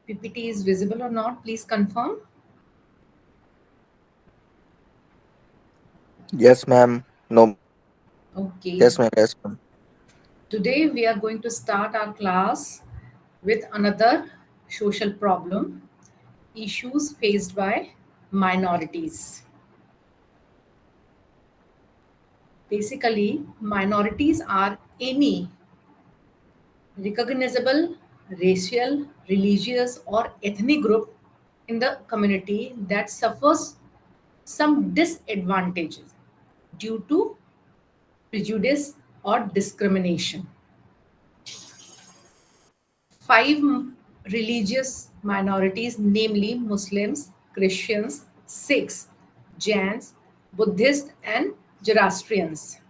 PPT is visible or not? Please confirm. Yes, ma'am. No, Okay. yes, ma'am. Yes, ma'am. Today we are going to start our class with another social problem, issues faced by minorities. Basically, minorities are any recognizable racial, religious, or ethnic group in the community that suffers some disadvantages due to prejudice or discrimination. Five religious minorities, namely Muslims, Christians, Sikhs, Jains, Buddhists, and Zoroastrians,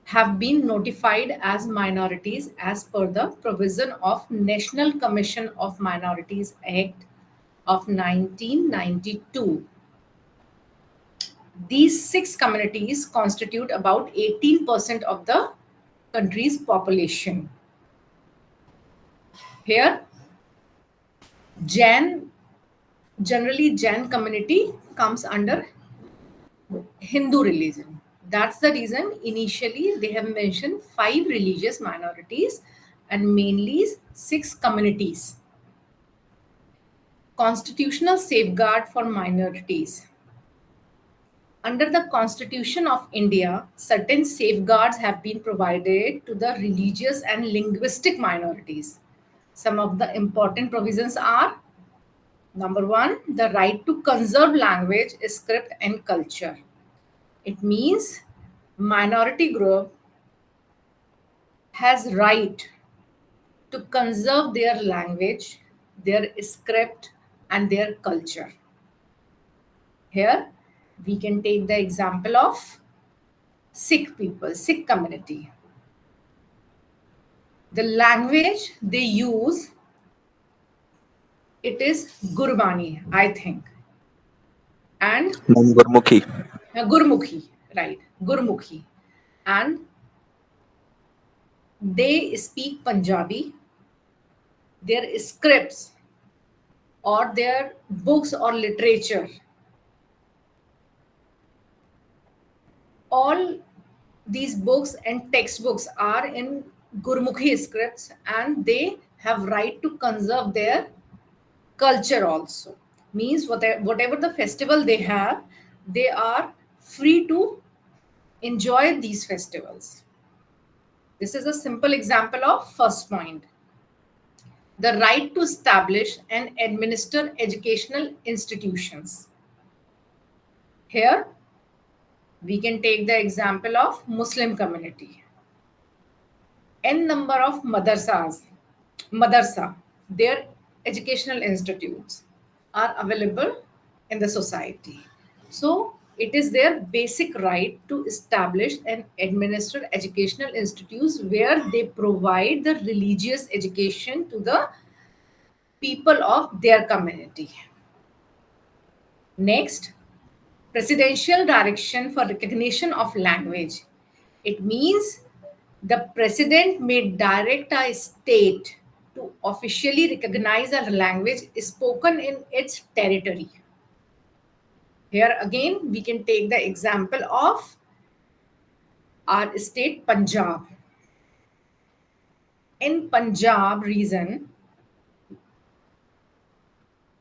have been notified as minorities as per the provision of National Commission of Minorities Act of 1992. These six communities constitute about 18% of the country's population. Here, Jain, generally Jain community comes under Hindu religion. That's the reason initially they have mentioned five religious minorities and mainly six communities. Constitutional safeguard for minorities. Under the Constitution of India, certain safeguards have been provided to the religious and linguistic minorities. Some of the important provisions are: number one, the right to conserve language, script, and culture. It means minority group has right to conserve their language, their script, and their culture. Here, we can take the example of Sikh people, Sikh community. The language they use, it is Gurbani, I think, and Ma'am Gurmukhi. Gurmukhi, right? Gurmukhi, and they speak Punjabi. Their scripts or their books or literature, all these books and textbooks are in Gurmukhi scripts, and they have right to conserve their culture also. Means whatever the festival they have, they are free to enjoy these festivals. This is a simple example of first point. The right to establish and administer educational institutions. Here, we can take the example of Muslim community. N number of madarsa, their educational institutes are available in the society. So it is their basic right to establish and administer educational institutes where they provide the religious education to the people of their community. Next, presidential direction for recognition of language. It means the president may direct a state to officially recognize a language spoken in its territory. Here again, we can take the example of our state Punjab. In Punjab region,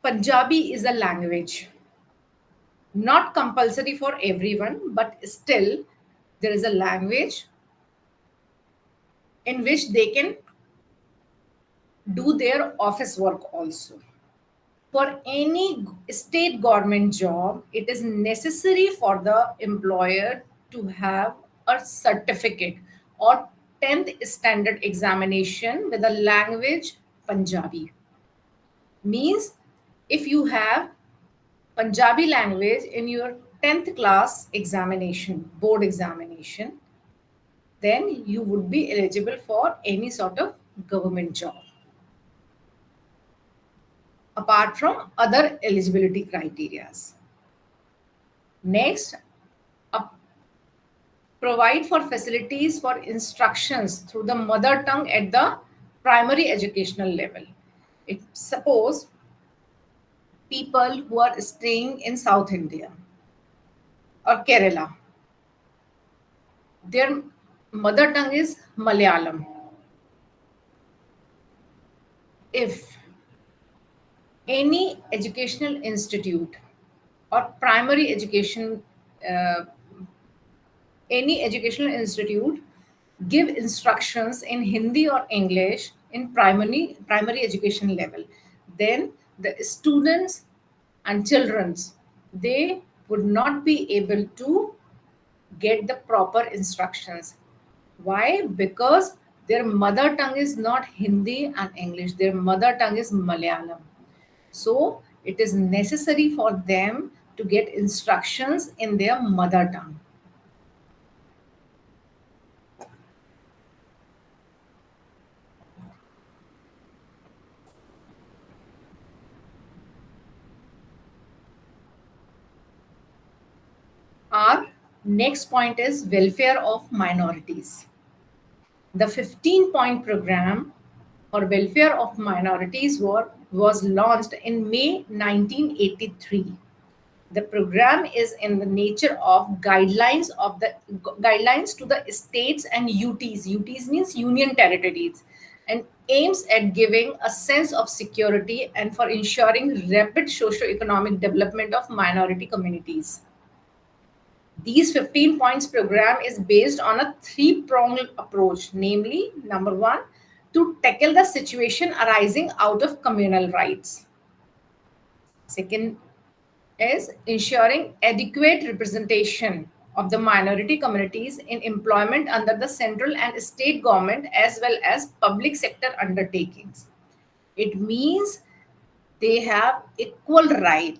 Punjabi is a language, not compulsory for everyone, but still there is a language in which they can do their office work also. For any state government job, it is necessary for the employer to have a certificate or 10th standard examination with the language Punjabi. Means if you have Punjabi language in your 10th class examination, board examination, then you would be eligible for any sort of government job, apart from other eligibility criteria. Next, provide for facilities for instructions through the mother tongue at the primary educational level. It suppose people who are staying in South India or Kerala, their mother tongue is Malayalam. If any educational institute or primary education, uh, any educational institute give instructions in Hindi or English in primary education level, then the students and childrens, they would not be able to get the proper instructions. Why? Because their mother tongue is not Hindi and English, their mother tongue is Malayalam. So it is necessary for them to get instructions in their mother tongue. Our next point is welfare of minorities. The 15-point program for welfare of minorities was launched in May 1983. The program is in the nature of guidelines to the states and UTs. UTs means union territories, and aims at giving a sense of security and for ensuring rapid socio-economic development of minority communities. These 15 points program is based on a three-pronged approach, namely, number one, to tackle the situation arising out of communal rights. Second is ensuring adequate representation of the minority communities in employment under the central and state government as well as public sector undertakings. It means they have equal right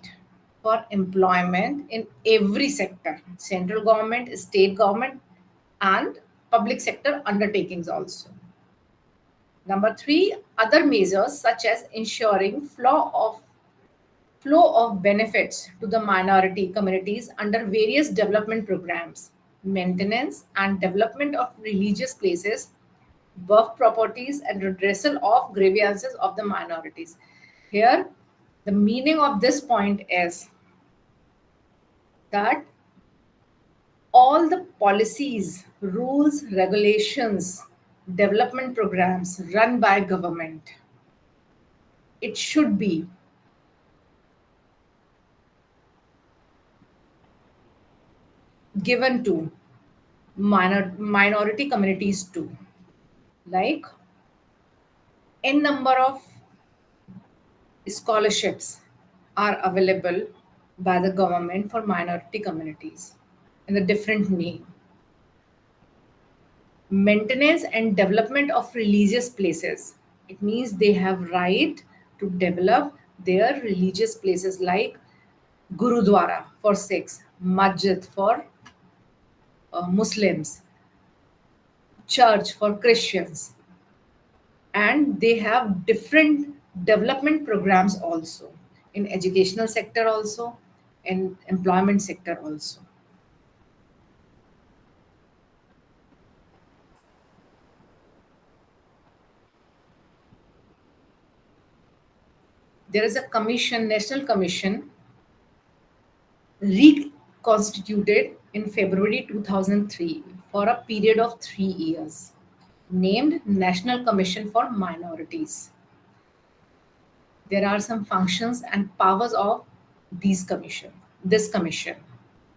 for employment in every sector, central government, state government, and public sector undertakings also. Number three, other measures such as ensuring flow of benefits to the minority communities under various development programs, maintenance and development of religious places, birth properties, and redressal of grievances of the minorities. Here, the meaning of this point is that all the policies, rules, regulations, development programs run by government, it should be given to minority communities too. Like n number of scholarships are available by the government for minority communities in a different name. Maintenance and development of religious places. It means they have right to develop their religious places like Gurudwara for Sikhs, Masjid for Muslims, church for Christians, and they have different development programs also in educational sector also, in employment sector also. There is a commission, national commission, reconstituted in February 2003 for a period of 3 years, named National Commission for Minorities. There are some functions and powers of this commission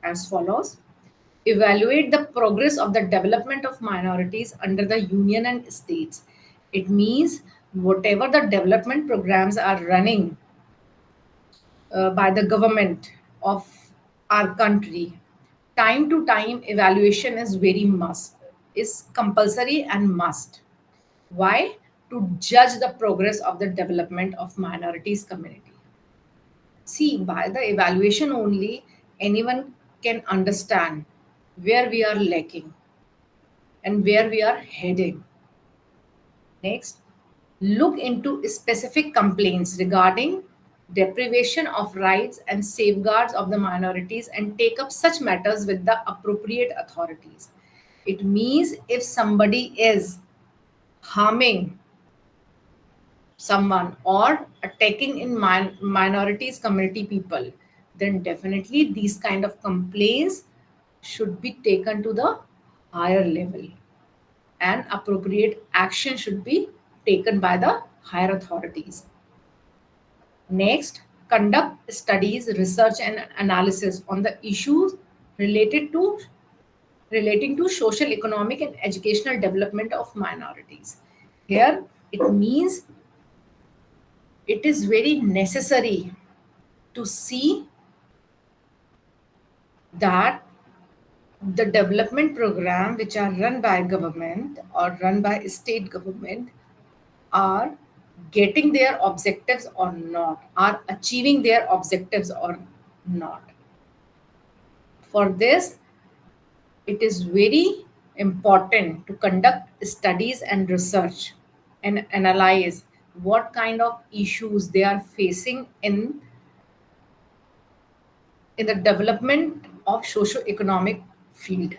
as follows: evaluate the progress of the development of minorities under the union and states. It means whatever the development programs are running by the government of our country, time to time evaluation is very must, is compulsory and must. Why? To judge the progress of the development of minorities community. See, by the evaluation only, anyone can understand where we are lacking and where we are heading. Next, look into specific complaints regarding deprivation of rights and safeguards of the minorities and take up such matters with the appropriate authorities. It means if somebody is harming someone or attacking in minorities community people, then definitely these kind of complaints should be taken to the higher level and appropriate action should be taken by the higher authorities. Next, conduct studies, research, and analysis on the issues related to relating to social, economic, and educational development of minorities. Here, it means it is very necessary to see that the development program which are run by government or run by state government are getting their objectives or not, are achieving their objectives or not. For this, it is very important to conduct studies and research and analyze what kind of issues they are facing in the development of socio-economic field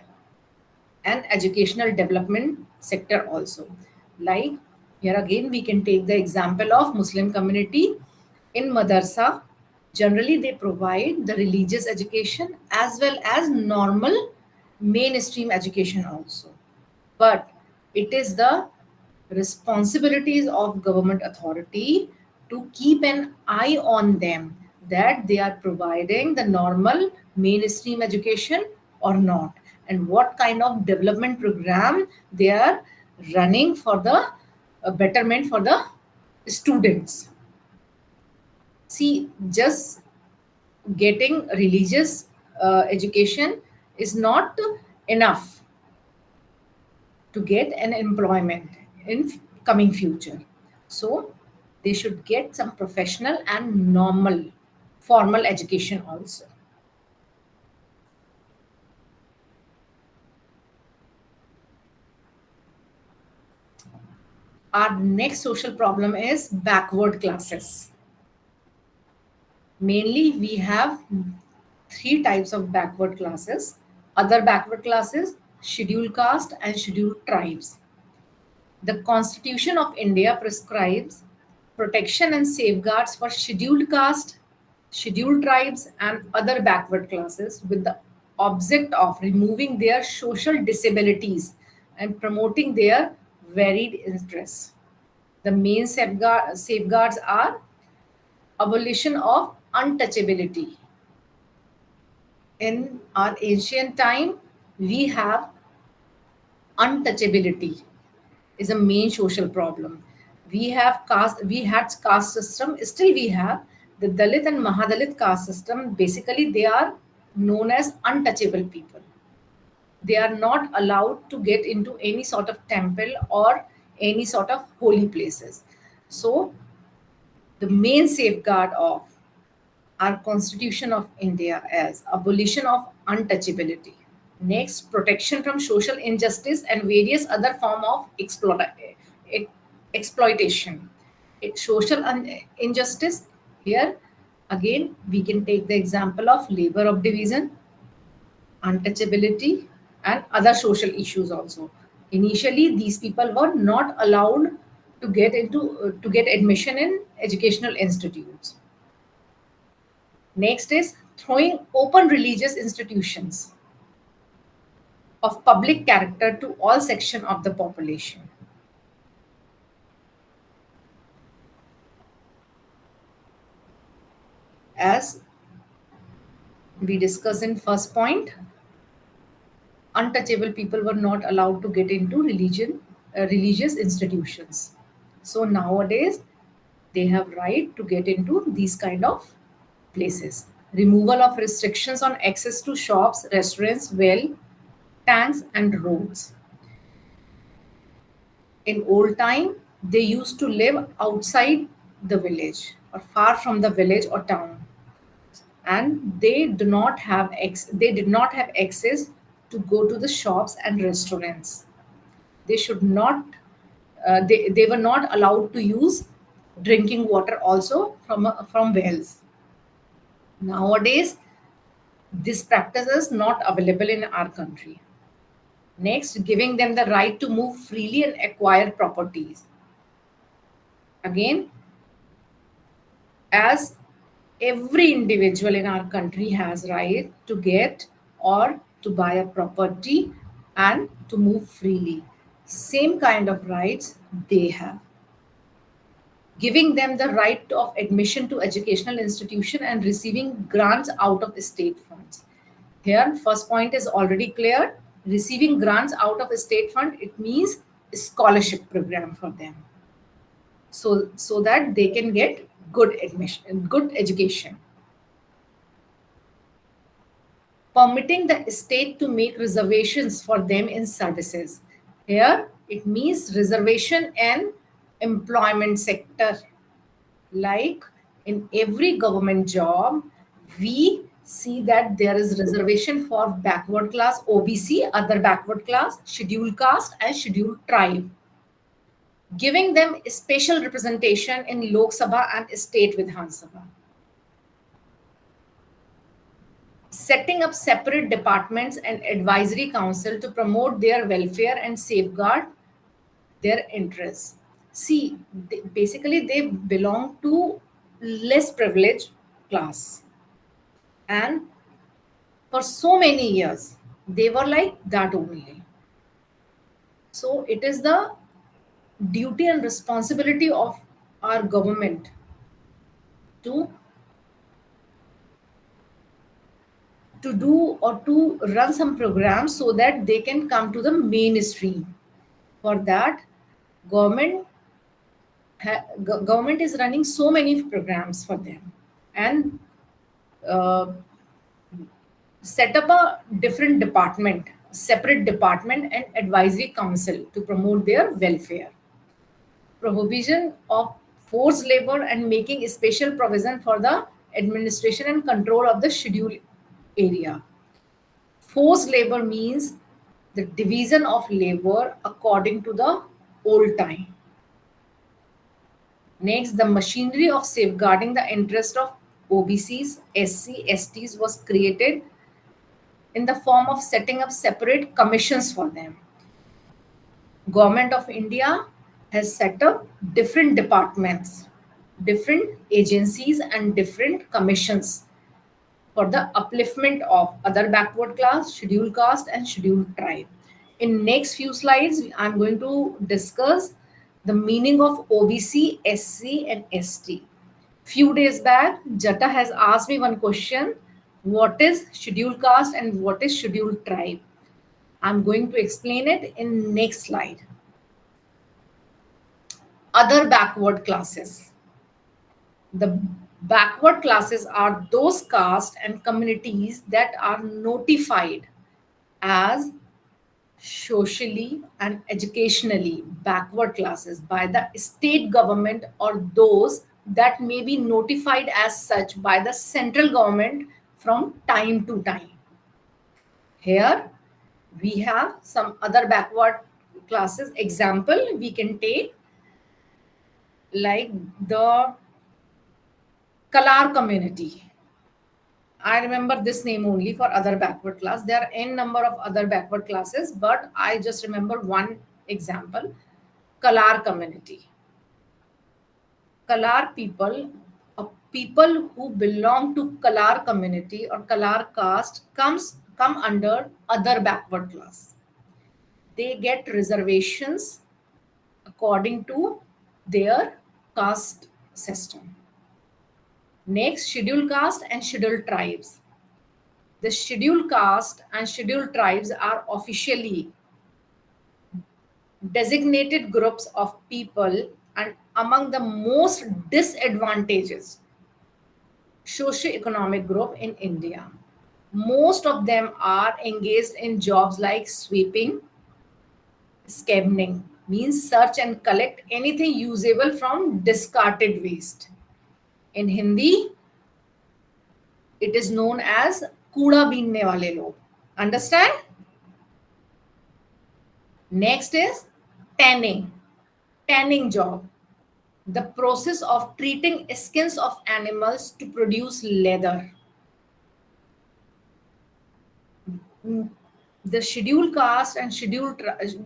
and educational development sector also. Like here again, we can take the example of Muslim community in madrasa. Generally, they provide the religious education as well as normal mainstream education also. But it is the responsibilities of government authority to keep an eye on them that they are providing the normal mainstream education or not, and what kind of development program they are running for the betterment for the students. See, just getting religious education is not enough to get an employment in coming future. So they should get some professional and normal formal education also. Our next social problem is backward classes. Mainly we have three types of backward classes: other backward classes, scheduled caste, and scheduled tribes. The Constitution of India prescribes protection and safeguards for scheduled caste, scheduled tribes, and other backward classes with the object of removing their social disabilities and promoting their varied interests. The main safeguards are abolition of untouchability. In our ancient time, we have untouchability is a main social problem. We had caste system, still we have the Dalit and Mahadalit caste system. Basically, they are known as untouchable people. They are not allowed to get into any sort of temple or any sort of holy places. So, the main safeguard of our Constitution of India as abolition of untouchability. Next, protection from social injustice and various other form of exploitation. Social injustice, here again we can take the example of labor of division, untouchability, and other social issues also. Initially, these people were not allowed to get admission in educational institutes. Next is throwing open religious institutions of public character to all section of the population. As we discussed in first point, untouchable people were not allowed to get into religious institutions. So nowadays they have right to get into these kind of places. Removal of restrictions on access to shops, restaurants, well, tanks, and roads. In old time, they used to live outside the village or far from the village or town, and they did not have access to go to the shops and restaurants. They should not they were not allowed to use drinking water also from wells. Nowadays this practice is not available in our country. Next, giving them the right to move freely and acquire properties. Again, as every individual in our country has right to get or to buy a property and to move freely, same kind of rights they have, giving them the right of admission to educational institution and receiving grants out of state funds. Here, first point is already clear. Receiving grants out of a state fund, it means scholarship program for them. So that they can get good admission, good education. Permitting the state to make reservations for them in services. Here, it means reservation and employment sector. Like in every government job, we see that there is reservation for backward class, OBC, other backward class, scheduled caste, and scheduled tribe, giving them special representation in Lok Sabha and state Vidhan Sabha. Setting up separate departments and advisory council to promote their welfare and safeguard their interests. See, basically they belong to less privileged class, and for so many years they were like that only. So it is the duty and responsibility of our government to do or to run some programs so that they can come to the mainstream. For that, government government is running so many programs for them, and uh, set up a different department, separate department and advisory council to promote their welfare. Prohibition of forced labor and making a special provision for the administration and control of the scheduled area. Forced labor means the division of labor according to the old time. Next, the machinery of safeguarding the interest of OBCs, SC, STs was created in the form of setting up separate commissions for them. Government of India has set up different departments, different agencies and different commissions for the upliftment of other backward class, scheduled caste and scheduled tribe. In next few slides, I'm going to discuss the meaning of OBC, SC and ST. Few days back, Jata has asked me one question: what is scheduled caste and what is scheduled tribe? I'm going to explain it in next slide. Other backward classes. The backward classes are those castes and communities that are notified as socially and educationally backward classes by the state government, or those that may be notified as such by the central government from time to time. Here we have some other backward classes. Example we can take, like the Kalar community. I remember this name only for other backward class. There are n number of other backward classes, but I just remember one example: Kalar community. Kalar people, people who belong to Kalar community or Kalar caste come under other backward class. They get reservations according to their caste system. Next, scheduled caste and scheduled tribes. The scheduled caste and scheduled tribes are officially designated groups of people and among the most disadvantaged socio-economic group in India. Most of them are engaged in jobs like sweeping, scavenging, means search and collect anything usable from discarded waste. In Hindi, it is known as कूड़ा बीनने वाले लोग. Understand? Next is tanning. Tanning job. The process of treating skins of animals to produce leather. The scheduled caste and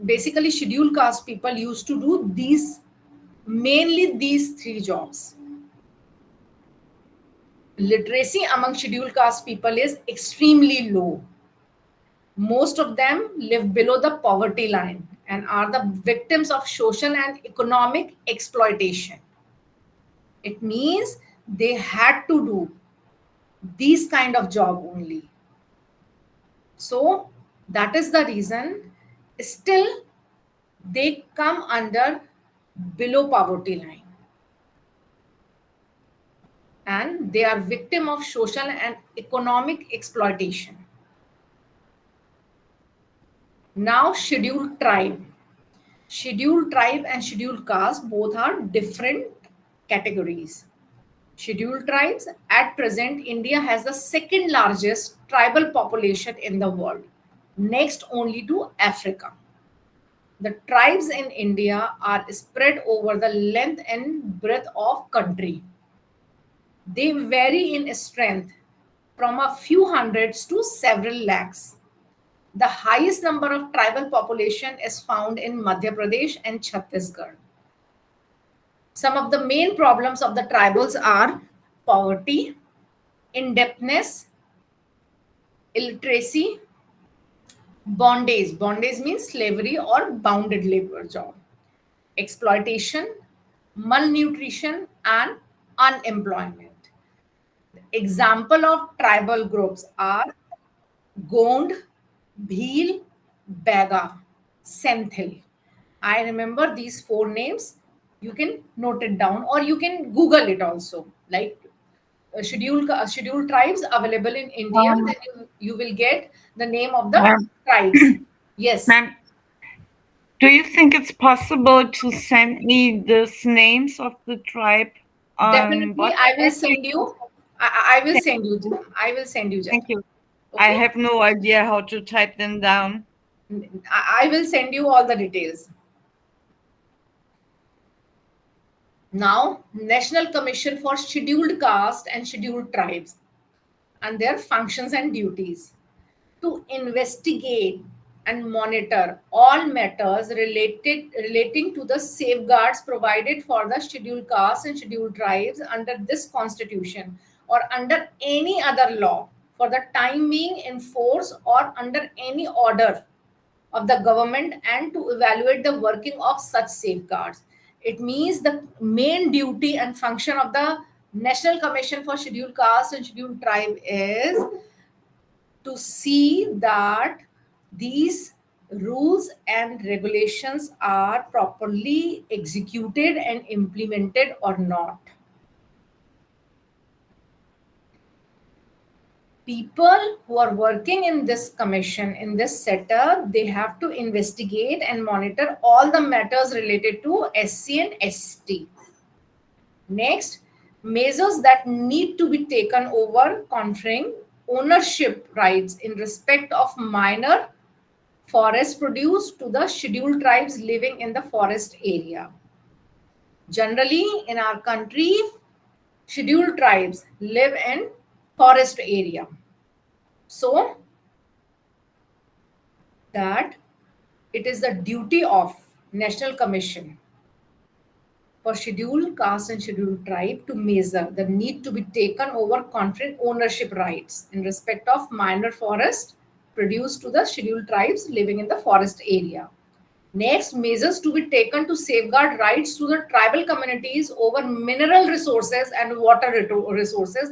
basically scheduled caste people used to do these Mainly these three jobs. Literacy among scheduled caste people is extremely low. Most of them live below the poverty line and are the victims of social and economic exploitation. It means they had to do these kind of job only. So that is the reason still they come under below poverty line, and they are victim of social and economic exploitation. Now scheduled tribe. Scheduled tribe and scheduled caste both are different categories. Scheduled tribes, at present, India has the second largest tribal population in the world, next only to Africa. The tribes in India are spread over the length and breadth of country. They vary in strength from a few hundreds to several lakhs. The highest number of tribal population is found in Madhya Pradesh and Chhattisgarh. Some of the main problems of the tribals are poverty, indebtedness, illiteracy, bondage. Bondage means slavery or bounded labor job, exploitation, malnutrition, and unemployment. Example of tribal groups are Gond, Bhil, Baga, Senthil. I remember these four names. You can note it down or you can Google it also. Like scheduled tribes available in India, Um, then you will get the name of the ma'am, tribes. Yes, ma'am, do you think it's possible to send me these names of the tribe on definitely. I will WhatsApp? send you. I will Thank send you. you. I will send you, Jata. Thank you. I Okay. have no idea how to type them down. I will send you all the details. Now, National Commission for Scheduled Caste and Scheduled Tribes and their functions and duties to investigate and monitor all matters relating to the safeguards provided for the scheduled castes and scheduled tribes under this constitution or under any other law for the time being in force or under any order of the government, and to evaluate the working of such safeguards. It means the main duty and function of the National Commission for Scheduled Caste and Scheduled Tribe is to see that these rules and regulations are properly executed and implemented or not. People who are working in this commission, in this setup, they have to investigate and monitor all the matters related to SC and ST. Next, measures that need to be taken over conferring ownership rights in respect of minor forest produce to the scheduled tribes living in the forest area. Generally, in our country, scheduled tribes live in forest area. So that it is the duty of National Commission for scheduled caste and scheduled tribe to measure the need to be taken over conferring ownership rights in respect of minor forest produced to the scheduled tribes living in the forest area. Next, measures to be taken to safeguard rights to the tribal communities over mineral resources and water resources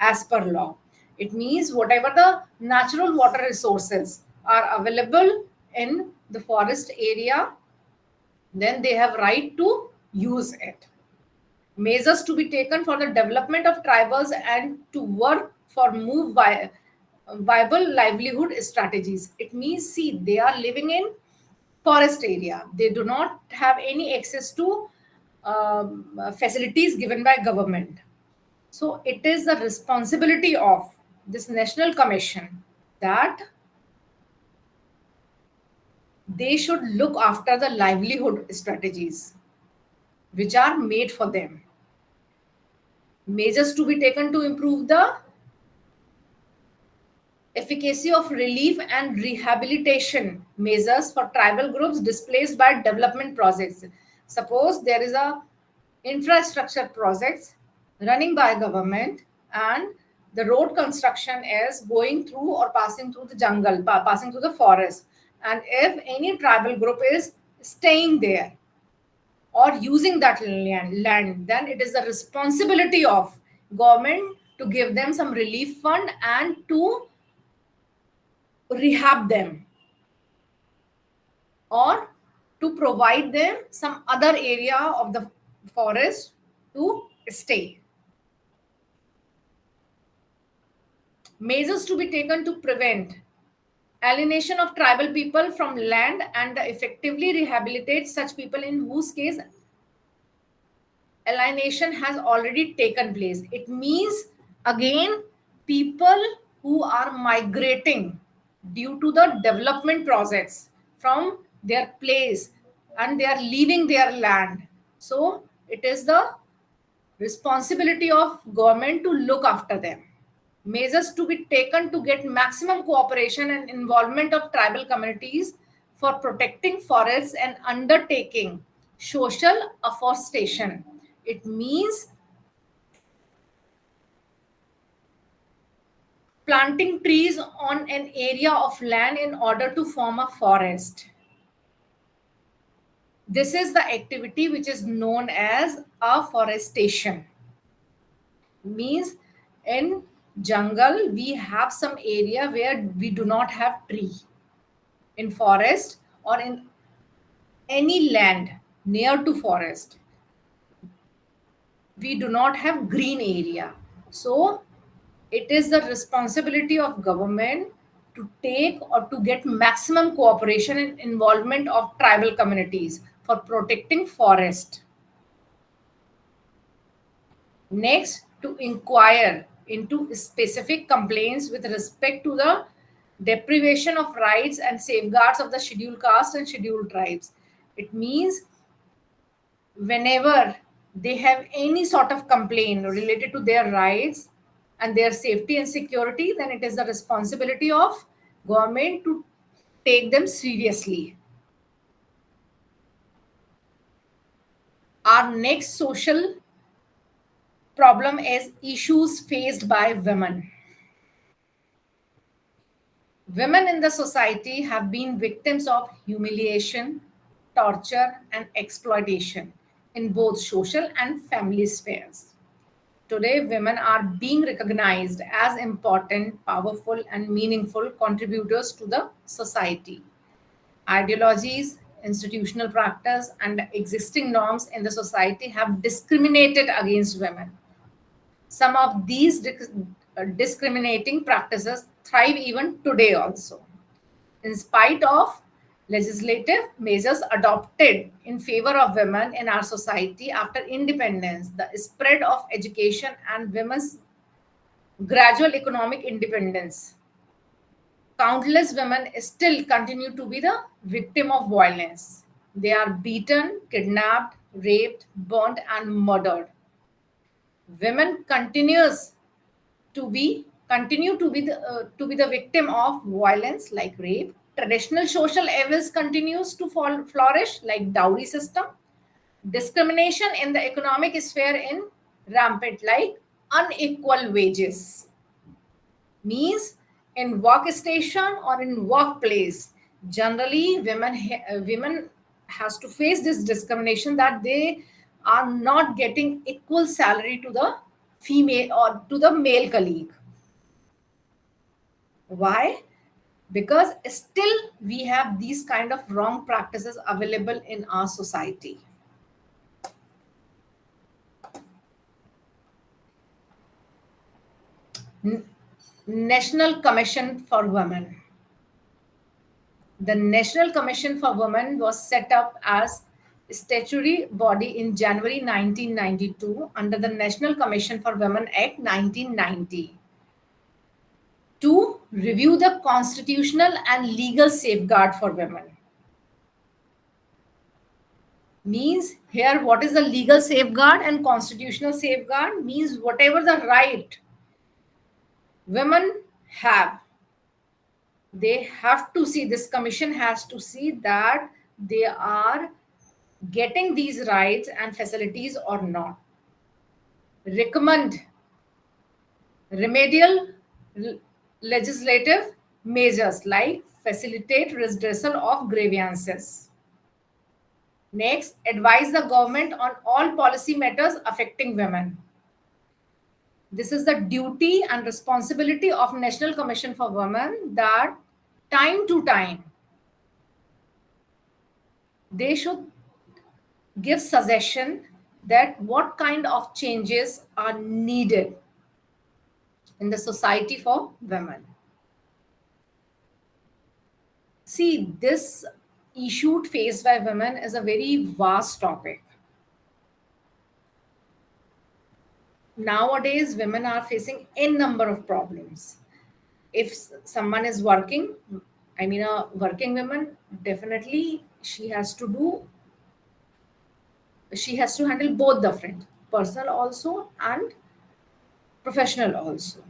as per law. It means whatever the natural water resources are available in the forest area, then they have right to use it. Measures to be taken for the development of tribals and to work for viable livelihood strategies. It means, see, they are living in forest area. They do not have any access to facilities given by government. So it is the responsibility of this National Commission that they should look after the livelihood strategies which are made for them. Measures to be taken to improve the efficacy of relief and rehabilitation measures for tribal groups displaced by development projects. Suppose there is a infrastructure projects running by government, and the road construction is going through or passing through the jungle, passing through the forest. And if any tribal group is staying there or using that land, then it is the responsibility of government to give them some relief fund and to rehab them, or to provide them some other area of the forest to stay. Measures to be taken to prevent alienation of tribal people from land and effectively rehabilitate such people in whose case alienation has already taken place. It means, again, people who are migrating due to the development projects from their place and they are leaving their land. So it is the responsibility of government to look after them. Measures to be taken to get maximum cooperation and involvement of tribal communities for protecting forests and undertaking social afforestation. It means planting trees on an area of land in order to form a forest. This is the activity which is known as afforestation. Means in jungle we have some area where we do not have tree. In forest or in any land near to forest, we do not have green area. So it is the responsibility of government to take or to get maximum cooperation and involvement of tribal communities for protecting forest. Next, to inquire into specific complaints with respect to the deprivation of rights and safeguards of the scheduled caste and scheduled tribes. It means whenever they have any sort of complaint related to their rights and their safety and security, then it is the responsibility of government to take them seriously. Our next social problem is issues faced by women. Women in the society have been victims of humiliation, torture, and exploitation in both social and family spheres. Today, women are being recognized as important, powerful, and meaningful contributors to the society. Ideologies, institutional practice, and existing norms in the society have discriminated against women. Some of these discriminating practices thrive even today also. In spite of legislative measures adopted in favor of women in our society after independence, the spread of education and women's gradual economic independence, countless women still continue to be the victim of violence. They are beaten, kidnapped, raped, burnt, and murdered. Women to be the victim of violence like rape. Traditional social evils continues to flourish like dowry system. Discrimination in the economic sphere in rampant like unequal wages. Means in workstation or in workplace, generally women has to face this discrimination that they are not getting equal salary to the female or to the male colleague. Why? Because still we have these kind of wrong practices available in our society. National Commission for Women. The National Commission for Women was set up as a statutory body in January 1992 under the National Commission for Women Act 1990 to review the constitutional and legal safeguard for women. Means here what is the legal safeguard and constitutional safeguard? Means whatever the right women have, they have to see, this commission has to see that they are getting these rights and facilities or not. Recommend remedial l- legislative measures like facilitate redressal of grievances. Next, advise the government on all policy matters affecting women. This is the duty and responsibility of National Commission for Women that time to time they should give suggestion that what kind of changes are needed in the society for women. See, this issue faced by women is a very vast topic. Nowadays, women are facing n number of problems. If someone is working, I mean, a working woman, definitely she has to handle both the front, personal also and professional also.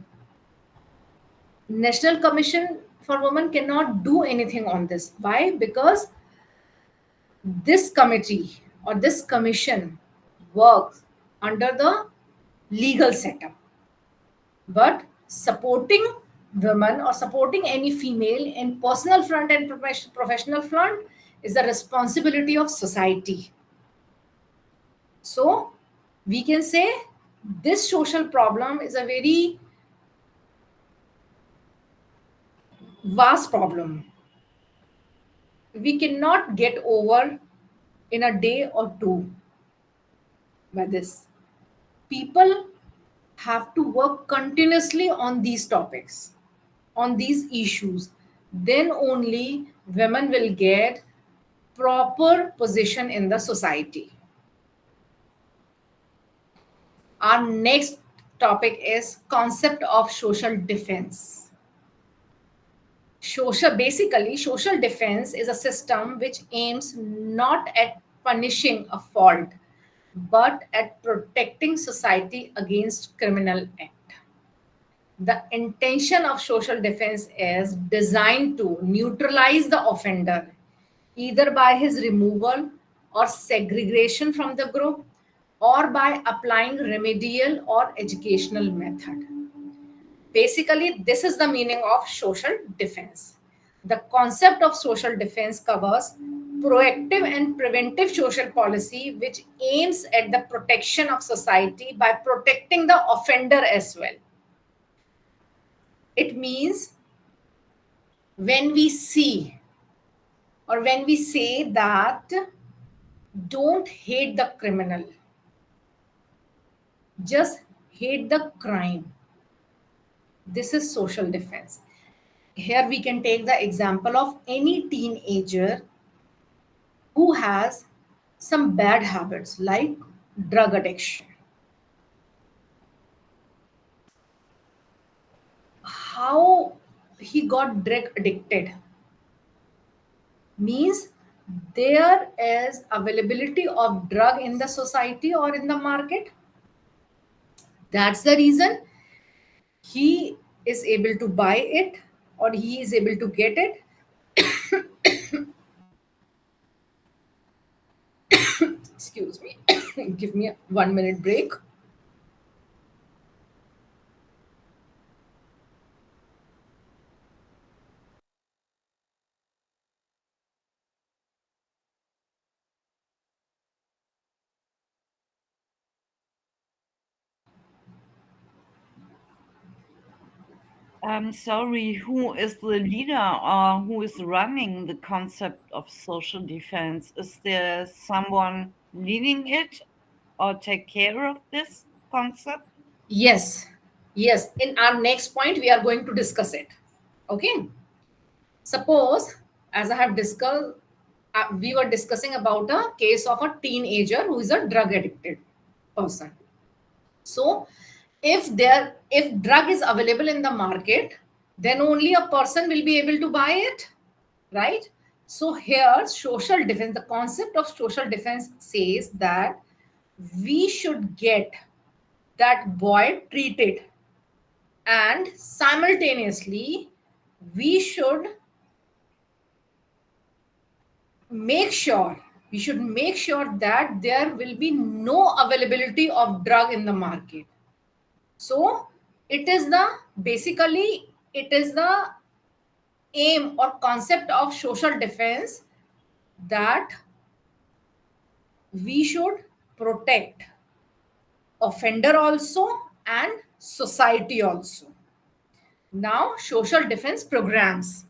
National Commission for Women cannot do anything on this. Why? Because this committee or this commission works under the legal setup. But supporting women or supporting any female in personal front and professional front is the responsibility of society. So we can say this social problem is a very vast problem. We cannot get over in a day or two by this. People have to work continuously on these topics, on these issues. Then only women will get proper position in the society. Our next topic is concept of social defense. Social defense is a system which aims not at punishing a fault but at protecting society against criminal act. The intention of social defense is designed to neutralize the offender either by his removal or segregation from the group or by applying remedial or educational method. Basically, this is the meaning of social defense. The concept of social defense covers proactive and preventive social policy which aims at the protection of society by protecting the offender as well. It means when we see or when we say that don't hate the criminal, just hate the crime. This is social defense. Here we can take the example of any teenager who has some bad habits like drug addiction. How he got drug addicted means there is availability of drug in the society or in the market. That's the reason he is able to buy it or he is able to get it. Excuse me. Give me a 1 minute break. I'm sorry, who is the leader or who is running the concept of social defense? Is there someone leading it or take care of this concept? Yes, yes. In our next point, we are going to discuss it. Okay. Suppose, as I have discussed, we were discussing about a case of a teenager who is a drug addicted person. So, if drug is available in the market, then only a person will be able to buy it, right? So here, social defense, the concept of social defense says that we should get that boy treated and simultaneously we should make sure We should make sure that there will be no availability of drug in the market. So it is the basically it is the aim or concept of social defense that we should protect offender also and society also. Now, social defense programs.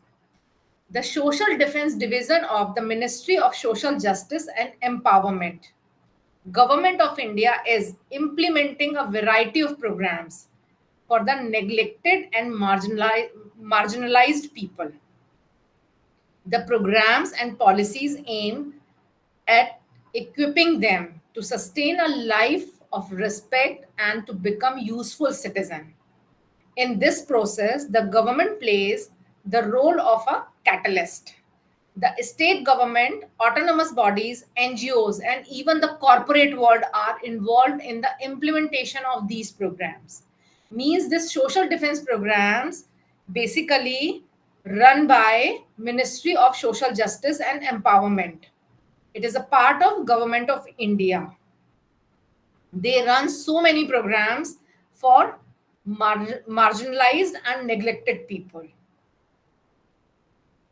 The Social Defense Division of the Ministry of Social Justice and Empowerment. Government of India is implementing a variety of programs for the neglected and marginalized people. The programs and policies aim at equipping them to sustain a life of respect and to become useful citizen. In this process, the government plays the role of a catalyst. The state government, autonomous bodies, NGOs, and even the corporate world are involved in the implementation of these programs. Means this social defense programs basically run by Ministry of Social Justice and Empowerment. It is a part of Government of India. They run so many programs for marginalized and neglected people.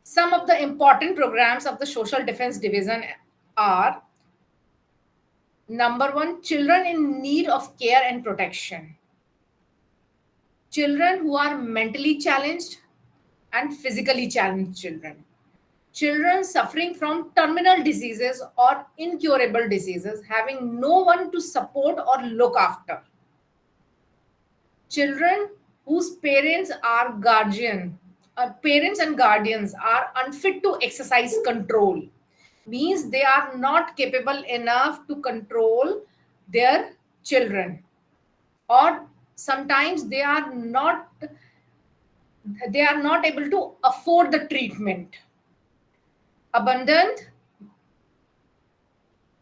Some of the important programs of the Social Defense Division are: number one, children in need of care and protection. Children who are mentally challenged and physically challenged children. Children suffering from terminal diseases or incurable diseases, having no one to support or look after. Children whose parents and guardians are unfit to exercise control, means they are not capable enough to control their children, or sometimes they are not able to afford the treatment. Abandoned,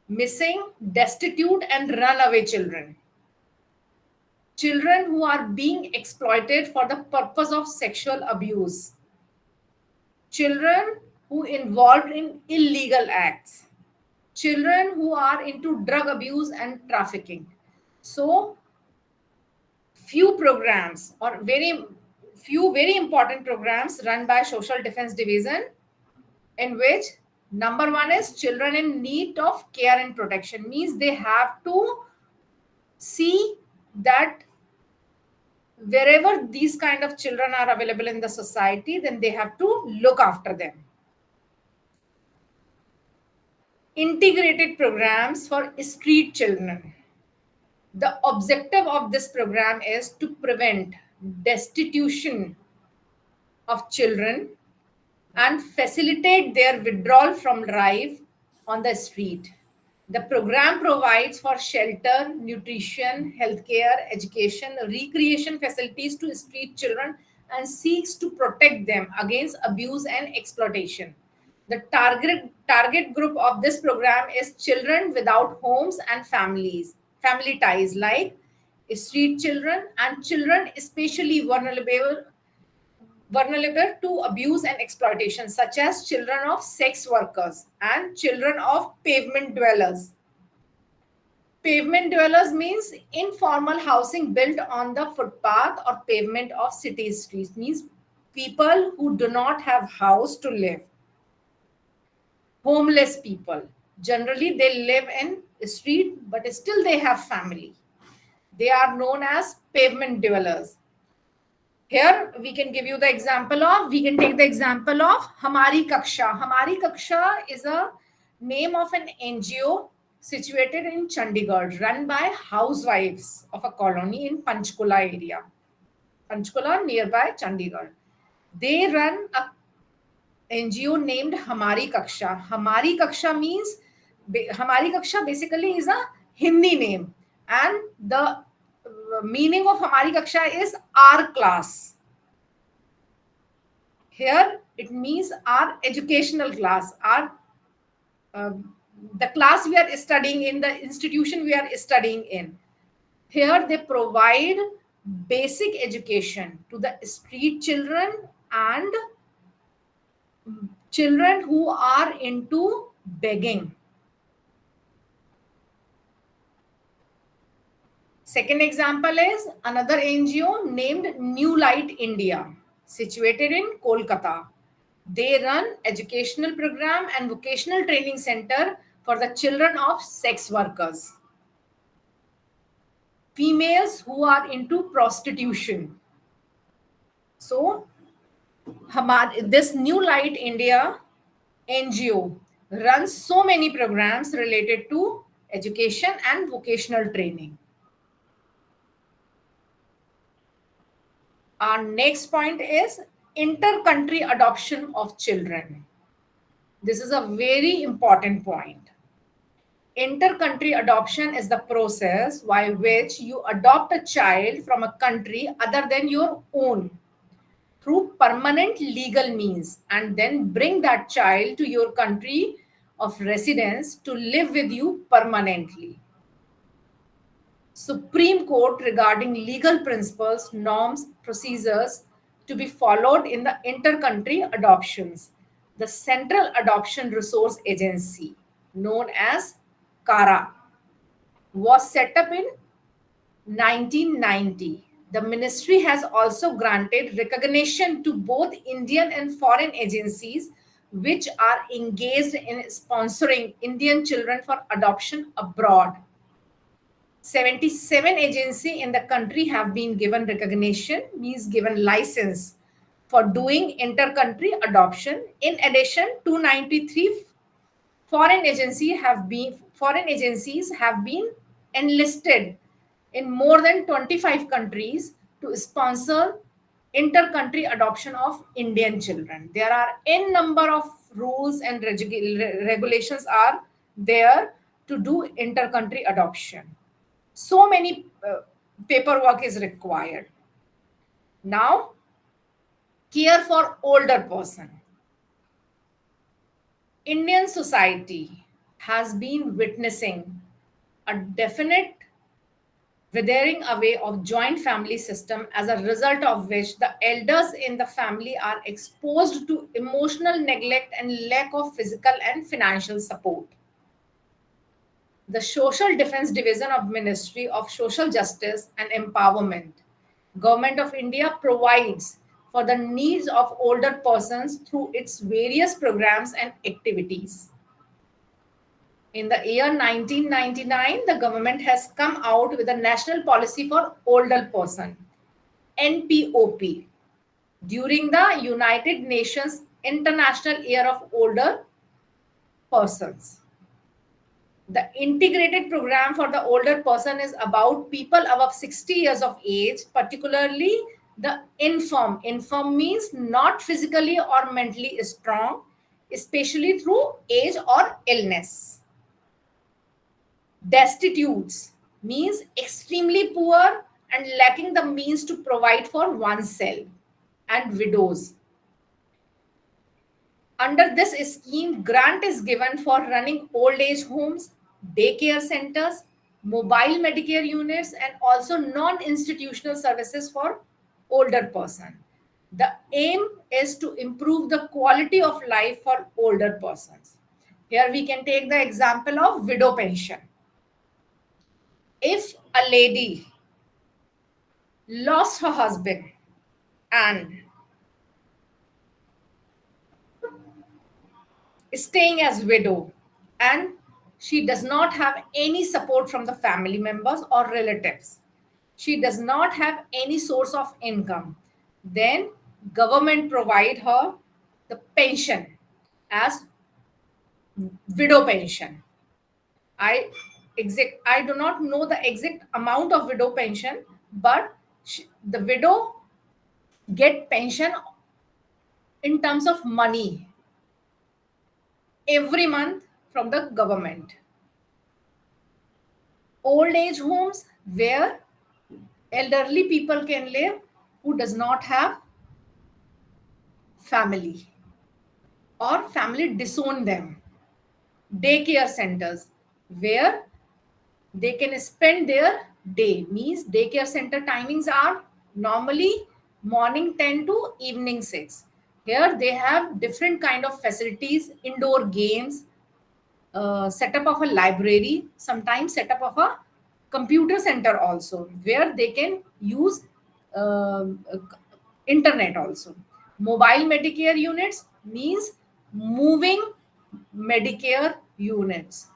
missing, destitute and runaway children. Children who are being exploited for the purpose of sexual abuse. Children who involved in illegal acts. Children who are into drug abuse and trafficking. So few programs, or very important programs run by Social Defense Division, in which number one is children in need of care and protection. Means they have to see that wherever these kind of children are available in the society, then they have to look after them. Integrated programs for street children. The objective of this program is to prevent destitution of children and facilitate their withdrawal from life on the street. The program provides for shelter, nutrition, healthcare, education, recreation facilities to street children and seeks to protect them against abuse and exploitation. The target group of this program is children without homes and family ties, like street children and children especially vulnerable to abuse and exploitation, such as children of sex workers and children of pavement dwellers. Pavement dwellers means informal housing built on the footpath or pavement of city streets, means people who do not have house to live. Homeless people. Generally, they live in the street, but still they have family. They are known as pavement dwellers. Here we can take the example of Hamari Kaksha. Hamari Kaksha is a name of an NGO situated in Chandigarh, run by housewives of a colony in Panchkula area. Panchkula, nearby Chandigarh. They run a NGO named Hamari Kaksha. Hamari Kaksha basically is a Hindi name, and the meaning of Hamari Kaksha is our class. Here it means our educational class, our the class we are studying in, the institution we are studying in. Here they provide basic education to the street children and children who are into begging. Second example is another NGO named New Light India, situated in Kolkata. They run educational program and vocational training center for the children of sex workers, females who are into prostitution. So this New Light India NGO runs so many programs related to education and vocational training. Our next point is inter-country adoption of children. This is a very important point. Inter-country adoption is the process by which you adopt a child from a country other than your own through permanent legal means and then bring that child to your country of residence to live with you permanently. Supreme Court regarding legal principles, norms, procedures to be followed in the inter-country adoptions. The Central Adoption Resource Agency, known as CARA, was set up in 1990. The ministry has also granted recognition to both Indian and foreign agencies which are engaged in sponsoring Indian children for adoption abroad. 77 agencies in the country have been given recognition, means given license for doing inter-country adoption. In addition, 293 foreign agencies have been enlisted in more than 25 countries to sponsor inter-country adoption of Indian children. There are n number of rules and regulations are there to do inter-country adoption. So many paperwork is required. Now, care for older person. Indian society has been witnessing a definite withering away of joint family system, as a result of which the elders in the family are exposed to emotional neglect and lack of physical and financial support. The Social Defense Division of Ministry of Social Justice and Empowerment, Government of India, provides for the needs of older persons through its various programs and activities. In the year 1999, the government has come out with a national policy for older person, NPOP, during the United Nations International Year of Older Persons. The integrated program for the older person is about people above 60 years of age, particularly the infirm. Infirm means not physically or mentally strong, especially through age or illness. Destitutes means extremely poor and lacking the means to provide for oneself, and widows. Under this scheme, grant is given for running old age homes, daycare centers, mobile Medicare units, and also non-institutional services for older person. The aim is to improve the quality of life for older persons. Here we can take the example of widow pension. If a lady lost her husband and staying as widow, and she does not have any support from the family members or relatives, she does not have any source of income, then government provide her the pension as widow pension. I do not know the exact amount of widow pension, but the widow get pension in terms of money every month from the government. Old age homes where elderly people can live who does not have family or family disown them. Daycare centers where they can spend their day, means daycare center timings are normally morning 10 to evening 6. Here they have different kind of facilities, indoor games, setup of a library, sometimes setup of a computer center also, where they can use internet also. Mobile Medicare units means moving Medicare units.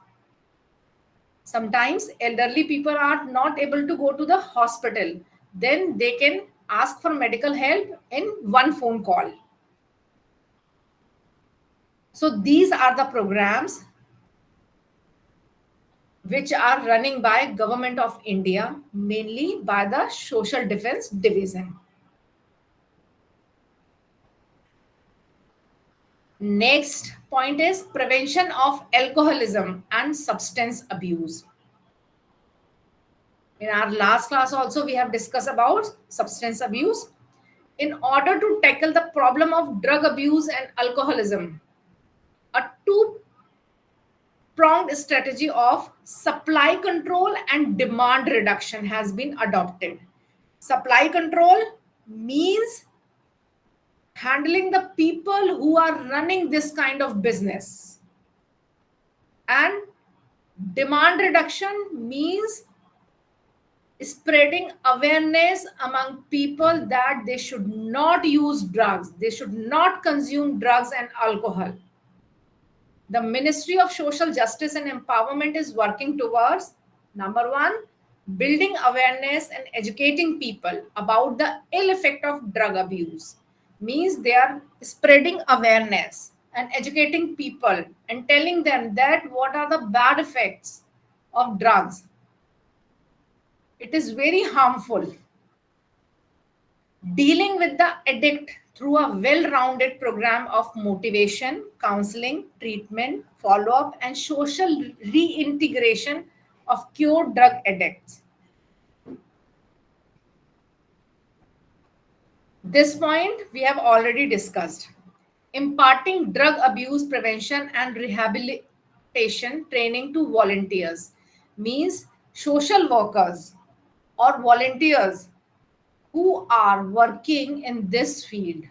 Sometimes elderly people are not able to go to the hospital, then they can ask for medical help in one phone call. So these are the programs which are running by Government of India, mainly by the Social Defense Division. Next point is prevention of alcoholism and substance abuse. In our last class also, we have discussed about substance abuse. In order to tackle the problem of drug abuse and alcoholism, a two-pronged strategy of supply control and demand reduction has been adopted. Supply control means handling the people who are running this kind of business. And demand reduction means spreading awareness among people that they should not use drugs, they should not consume drugs and alcohol. The Ministry of Social Justice and Empowerment is working towards number one, building awareness and educating people about the ill effect of drug abuse. Means they are spreading awareness and educating people and telling them that what are the bad effects of drugs. It is very harmful. Dealing with the addict through a well-rounded program of motivation, counseling, treatment, follow-up, and social reintegration of cured drug addicts. This point we have already discussed. Imparting drug abuse prevention and rehabilitation training to volunteers means social workers or volunteers who are working in this field.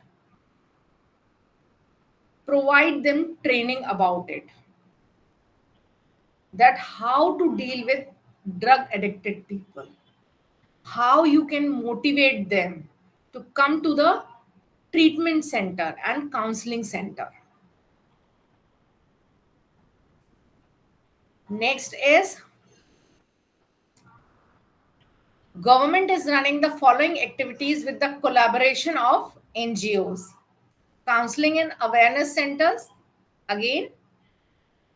Provide them training about it, that how to deal with drug addicted people, how you can motivate them to come to the treatment center and counseling center. Next is government is running the following activities with the collaboration of NGOs. Counseling and awareness centers, again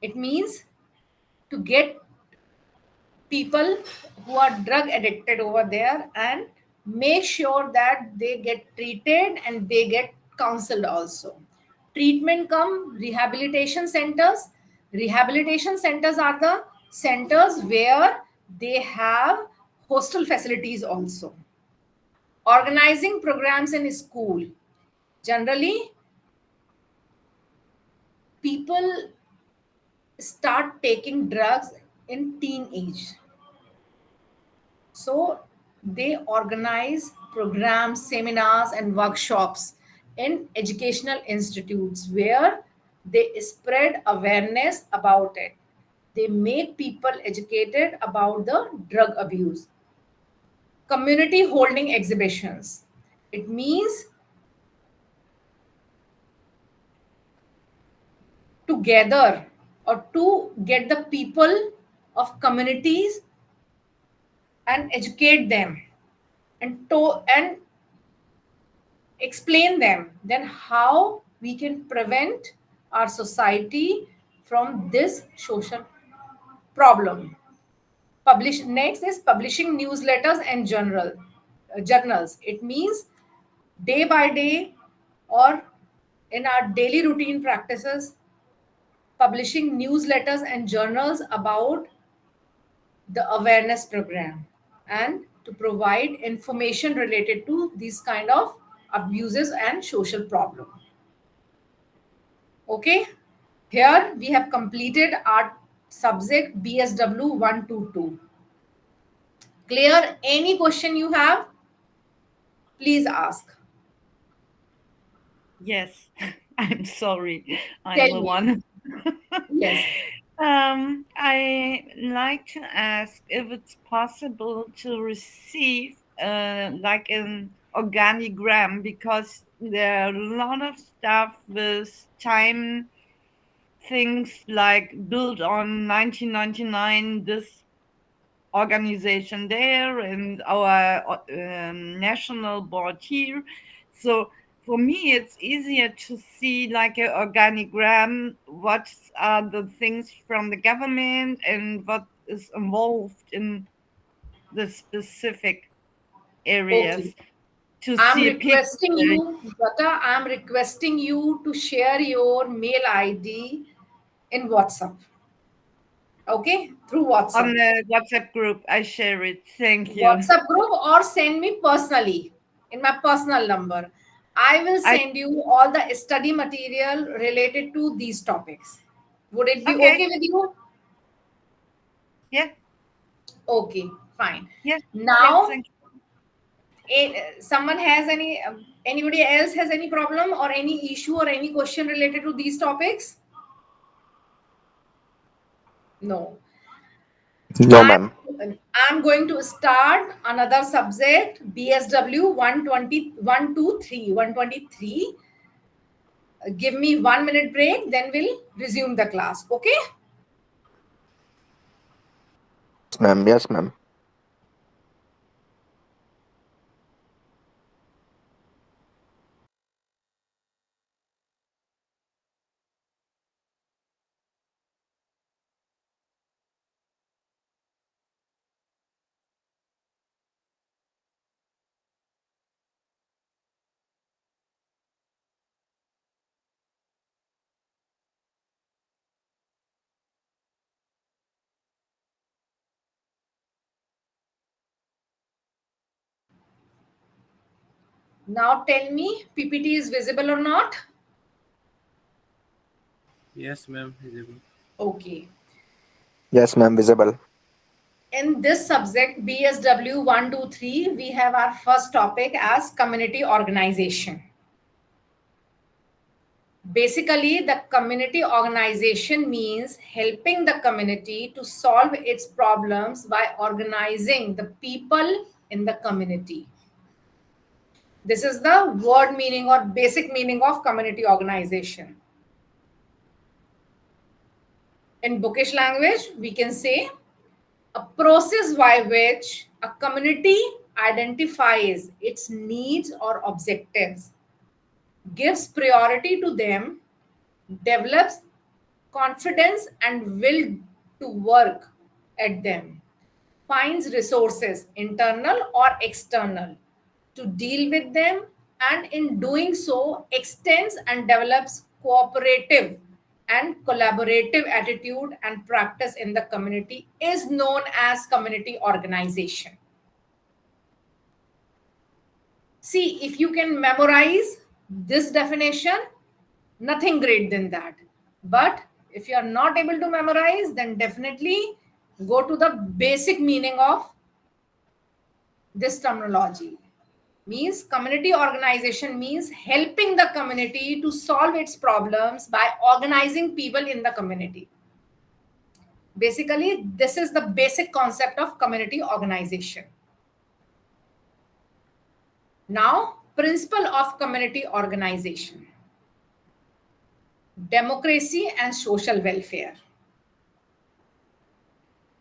it means to get people who are drug addicted over there and make sure that they get treated and they get counseled also. Treatment come rehabilitation centers. Rehabilitation centers are the centers where they have hostel facilities also. Organizing programs in school. Generally, people start taking drugs in teenage. So they organize programs, seminars, and workshops in educational institutes where they spread awareness about it. They make people educated about the drug abuse. Community holding exhibitions. It means to gather or to get the people of communities and educate them and explain them then how we can prevent our society from this social problem. Publish next is publishing newsletters and journals. It means day by day or in our daily routine practices, publishing newsletters and journals about the awareness program and to provide information related to these kind of abuses and social problem. Okay, here we have completed our subject BSW 122. Clear? Any question you have, please ask. Yes, I'm sorry. I'm Tell the me. one. Yes. I like to ask if it's possible to receive like an organigram, because there are a lot of stuff with time things like built on 1999, this organization there, and our national board here. So for me, it's easier to see like an organigram, what are the things from the government and what is involved in the specific Okay. areas, to I'm see a picture. requesting you, Bata, I'm requesting you to share your mail ID in WhatsApp. Okay? Through On WhatsApp. the WhatsApp group, I share it. Thank you. WhatsApp group or send me personally in my personal number. I will I send you all the study material related to these topics. Would it be Okay. okay with you? Yeah. Okay, fine. Yes. Yes. Now, Thank someone has anybody else has any problem or any issue or any question related to these topics? No. No, I'm, ma'am. I'm going to start another subject, BSW 120, 123, 123. Give me 1 minute break, then we'll resume the class. Okay? Yes, ma'am. Yes, ma'am. Now tell me, PPT is visible or not? Yes, ma'am. Visible. Okay. Yes, ma'am. Visible. In this subject, BSW 123, we have our first topic as community organization. Basically, the community organization means helping the community to solve its problems by organizing the people in the community. This is the word meaning or basic meaning of community organization. In bookish language, we can say a process by which a community identifies its needs or objectives, gives priority to them, develops confidence and will to work at them, finds resources, internal or external, to deal with them, and in doing so, extends and develops cooperative and collaborative attitude and practice in the community is known as community organization. See, if you can memorize this definition, nothing great than that. But if you are not able to memorize, then definitely go to the basic meaning of this terminology. Means community organization means helping the community to solve its problems by organizing people in the community. Basically, this is the basic concept of community organization. Now, principle of community organization: democracy and social welfare.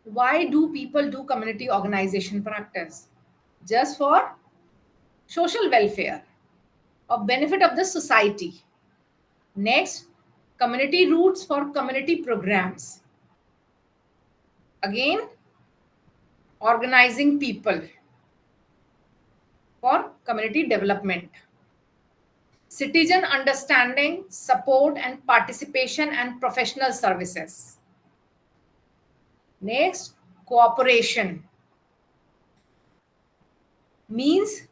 Why do people do community organization practice? Just for social welfare or benefit of the society. Next, community roots for community programs. Again, organizing people for community development. Citizen understanding, support and participation and professional services. Next, cooperation means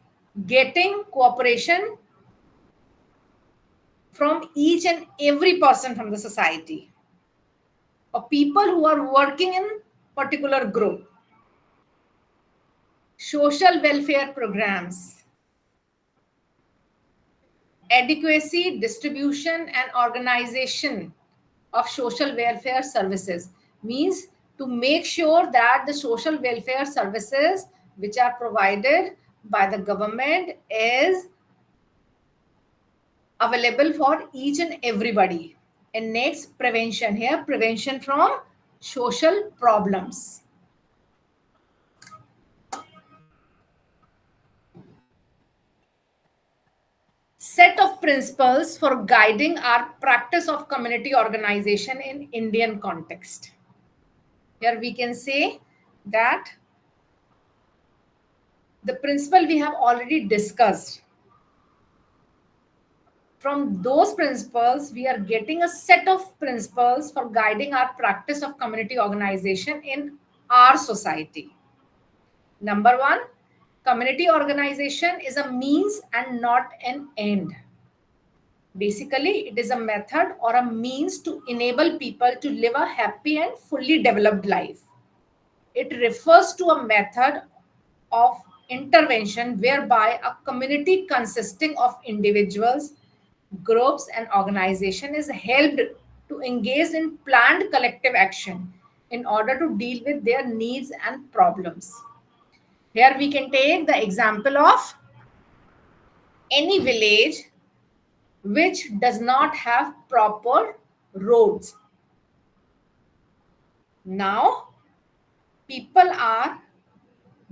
getting cooperation from each and every person from the society or people who are working in particular group. Social welfare programs, adequacy, distribution and organization of social welfare services. Means to make sure that the social welfare services which are provided by the government is available for each and everybody. And next, prevention. Here, prevention from social problems. Set of principles for guiding our practice of community organization in Indian context. Here we can say that the principle we have already discussed. From those principles, we are getting a set of principles for guiding our practice of community organization in our society. Number one, community organization is a means and not an end. Basically, it is a method or a means to enable people to live a happy and fully developed life. It refers to a method of intervention whereby a community consisting of individuals, groups, and organization is helped to engage in planned collective action in order to deal with their needs and problems. Here we can take the example of any village which does not have proper roads. Now, people are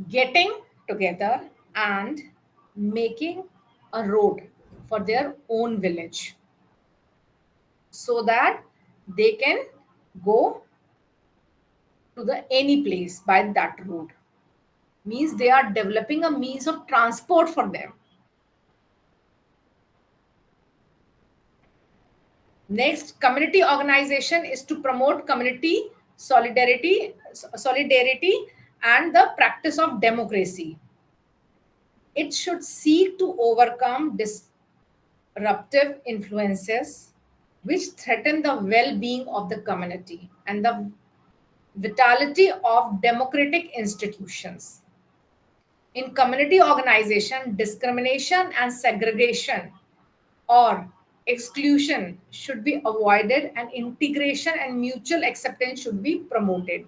getting together and making a road for their own village so that they can go to the any place by that road. Means they are developing a means of transport for them. Next, community organization is to promote community solidarity and the practice of democracy. It should seek to overcome disruptive influences which threaten the well-being of the community and the vitality of democratic institutions. In community organization, discrimination and segregation or exclusion should be avoided and integration and mutual acceptance should be promoted.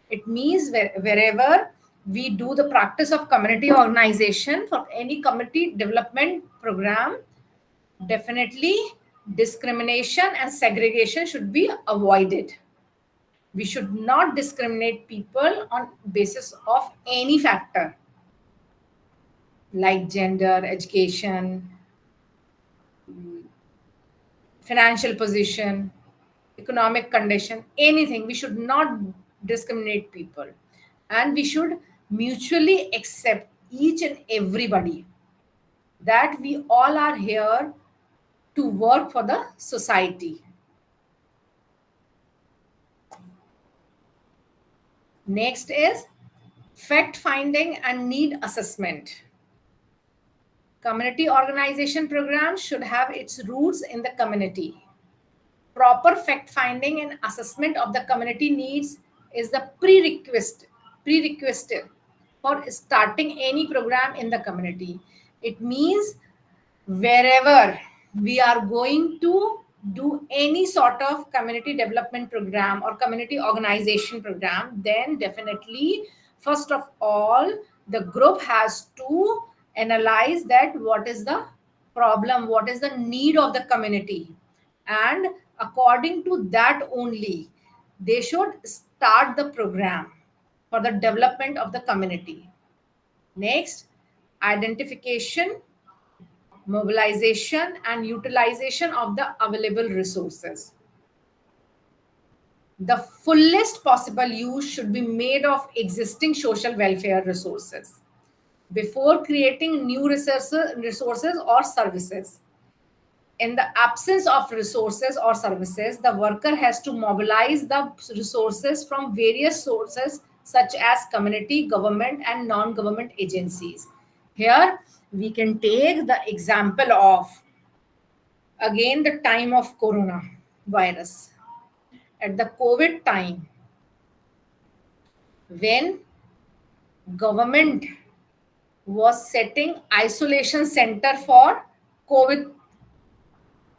It means wherever we do the practice of community organization for any community development program, definitely discrimination and segregation should be avoided. We should not discriminate people on basis of any factor like gender, education, financial position, economic condition, anything. We should not discriminate people. And we should mutually accept each and everybody that we all are here to work for the society. Next is fact finding and need assessment. Community organization programs should have its roots in the community. Proper fact finding and assessment of the community needs is the prerequisite for starting any program in the community. It means wherever we are going to do any sort of community development program or community organization program, then definitely first of all the group has to analyze that what is the problem, what is the need of the community, and according to that only they should start the program for the development of the community. Next, identification, mobilization and utilization of the available resources. The fullest possible use should be made of existing social welfare resources before creating new resources or services. In the absence of resources or services, the worker has to mobilize the resources from various sources such as community, government, and non-government agencies. Here, we can take the example of, again, the time of corona virus. At the COVID time, when government was setting isolation center for COVID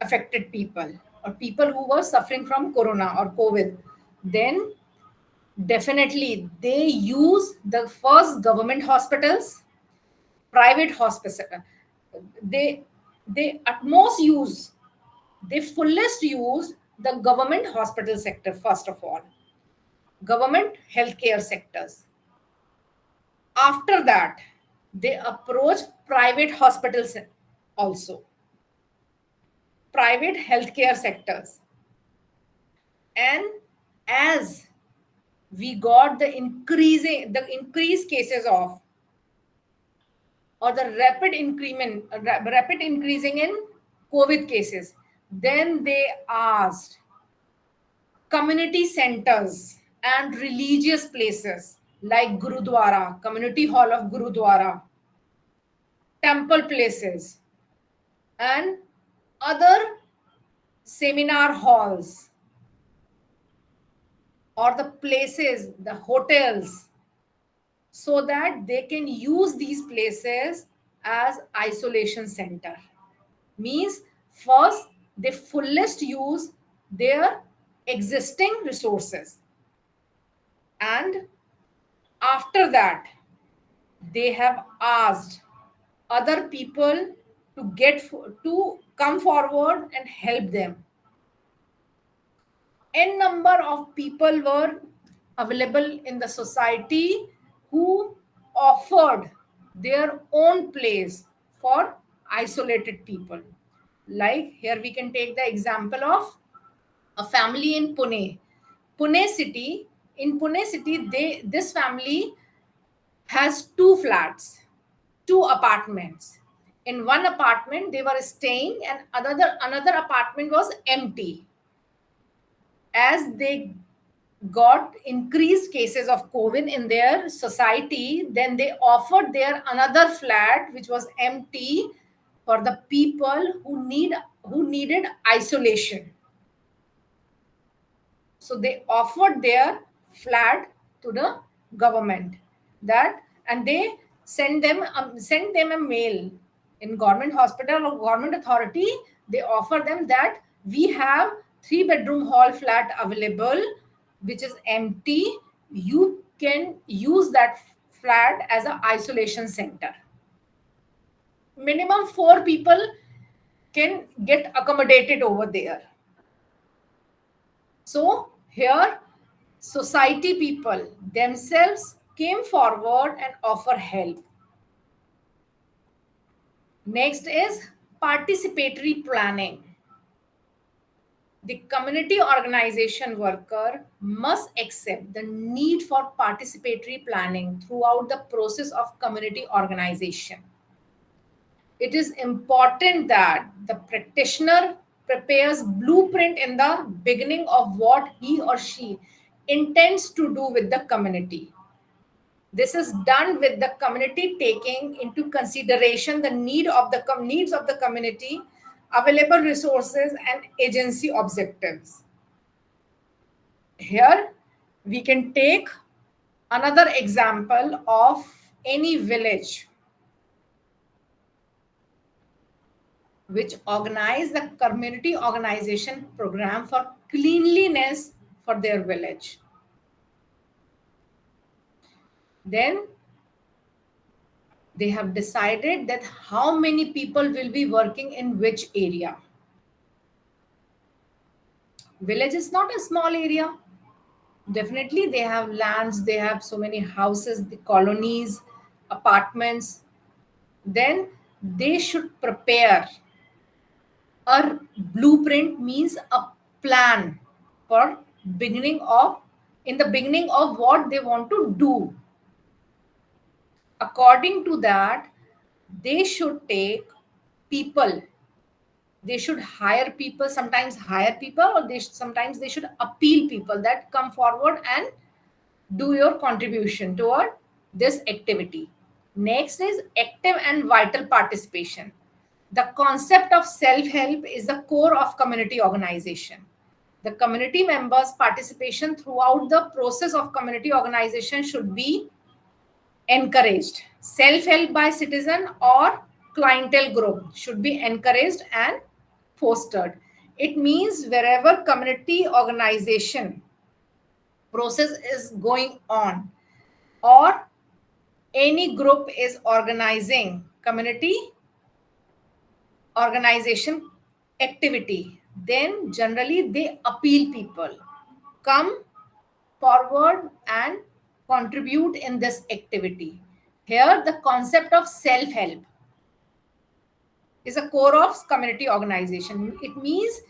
affected people. or people who were suffering from corona or covid, then definitely they use the first government hospitals, private hospital. They they at most use, they fullest use the government hospital sector first of all, government healthcare sectors. After that, they approach private hospitals also, private healthcare sectors. And as we got the increased cases of, or the rapid increasing in covid cases, then they asked community centers and religious places like Gurudwara, community hall of Gurudwara, temple places, and other seminar halls, or the places, the hotels, so that they can use these places as isolation center. Means first they fullest use their existing resources, and after that they have asked other people to to come forward and help them. N number of people were available in the society who offered their own place for isolated people. Like here we can take the example of a family in Pune city. In Pune city, this family has two flats, two apartments. In one apartment they were staying, and another apartment was empty. As they got increased cases of covid in their society, then they offered their another flat which was empty for the people who needed isolation. So they offered their flat to the government, that, and they send them a mail in government hospital or government authority. They offer them that we have 3 bedroom hall flat available which is empty. You can use that flat as an isolation center. Minimum 4 people can get accommodated over there. So here, society people themselves came forward and offer help. Next is participatory planning. The community organization worker must accept the need for participatory planning throughout the process of community organization. It is important that the practitioner prepares blueprint in the beginning of what he or she intends to do with the community. This is done with the community taking into consideration the needs of the community, available resources, and agency objectives. Here we can take another example of any village which organize the community organization program for cleanliness for their village. Then they have decided that how many people will be working in which area. Village is not a small area. Definitely they have lands, they have so many houses, the colonies, apartments. Then they should prepare a blueprint, means a plan for beginning of, in the beginning of what they want to do. According to that, they should take people, they should hire people, sometimes hire people, or sometimes they should appeal people that come forward and do your contribution toward this activity. Next is active and vital participation. The concept of self-help is the core of community organization. The community members' participation throughout the process of community organization should be encouraged. Self-help by citizen or clientele group should be encouraged and fostered. It means wherever community organization process is going on, or any group is organizing community organization activity, then generally they appeal people come forward and contribute in this activity. Here the concept of self help is a core of community organization. It means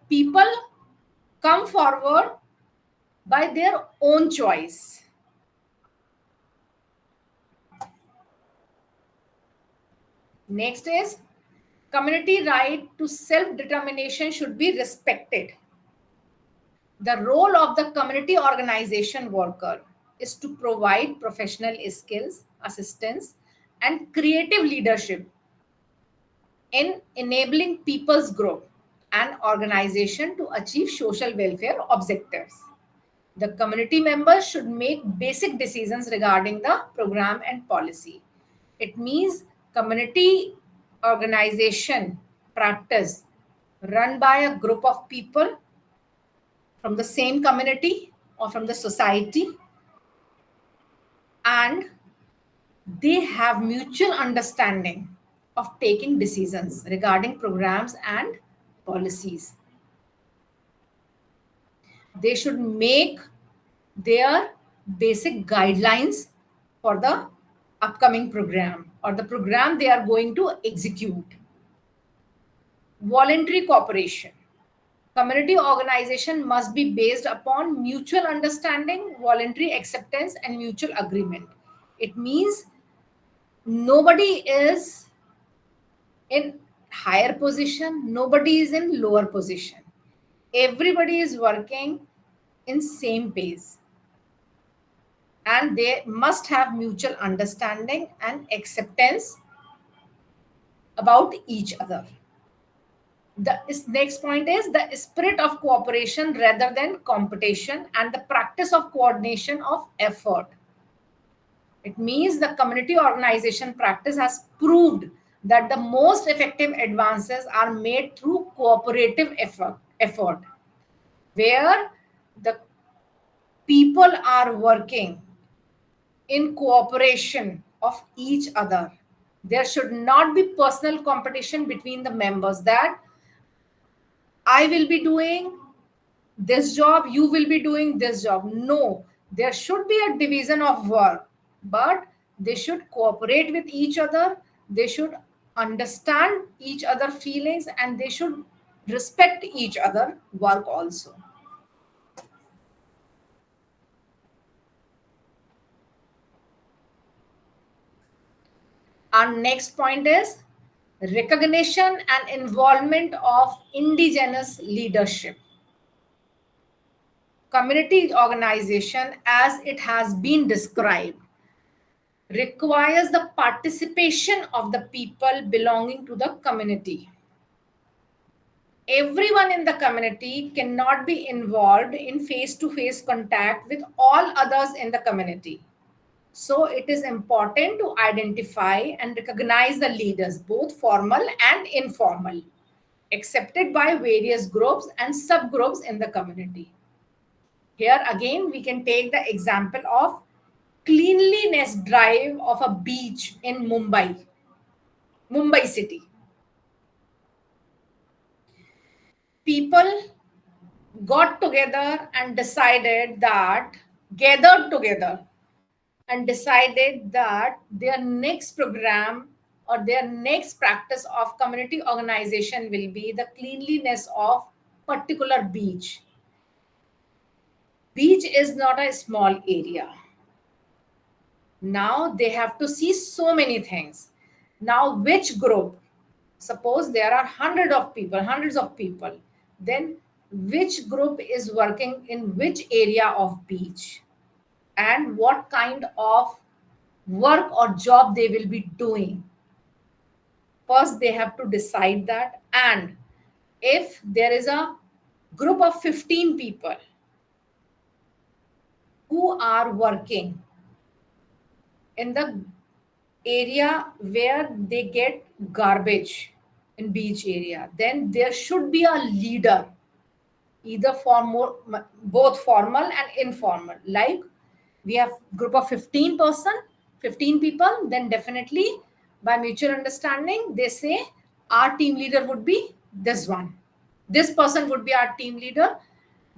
people come forward by their own choice. Next is community right to self determination should be respected. The role of the community organization worker is to provide professional skills, assistance, and creative leadership in enabling people's growth and organization to achieve social welfare objectives. The community members should make basic decisions regarding the program and policy. It means community organization practice run by a group of people from the same community or from the society, and they have mutual understanding of taking decisions regarding programs and policies. They should make their basic guidelines for the upcoming program or the program they are going to execute. Voluntary cooperation. Community organization must be based upon mutual understanding, voluntary acceptance, and mutual agreement. It means nobody is in higher position, nobody is in lower position. Everybody is working in same pace, and they must have mutual understanding and acceptance about each other. The next point is the spirit of cooperation rather than competition and the practice of coordination of effort. It means the community organization practice has proved that the most effective advances are made through cooperative effort where the people are working in cooperation of each other. There should not be personal competition between the members that I will be doing this job, you will be doing this job. No, there should be a division of work, but they should cooperate with each other. They should understand each other feelings, and they should respect each other work also. Our next point is recognition and involvement of indigenous leadership. Community organization, as it has been described, requires the participation of the people belonging to the community. Everyone in the community cannot be involved in face to face contact with all others in the community. So it is important to identify and recognize the leaders, both formal and informal, accepted by various groups and subgroups in the community. Here again, we can take the example of cleanliness drive of a beach in Mumbai city. People got together and gathered together and decided that their next program or their next practice of community organization will be the cleanliness of particular beach. Beach is not a small area. Now they have to see so many things. Now which group, suppose there are hundreds of people, then which group is working in which area of beach, and what kind of work or job they will be doing. First they have to decide that, and if there is a group of 15 people who are working in the area where they get garbage in beach area, then there should be a leader, either both formal and informal. Like we have group of 15 people, then definitely by mutual understanding they say our team leader would be this one, this person would be our team leader.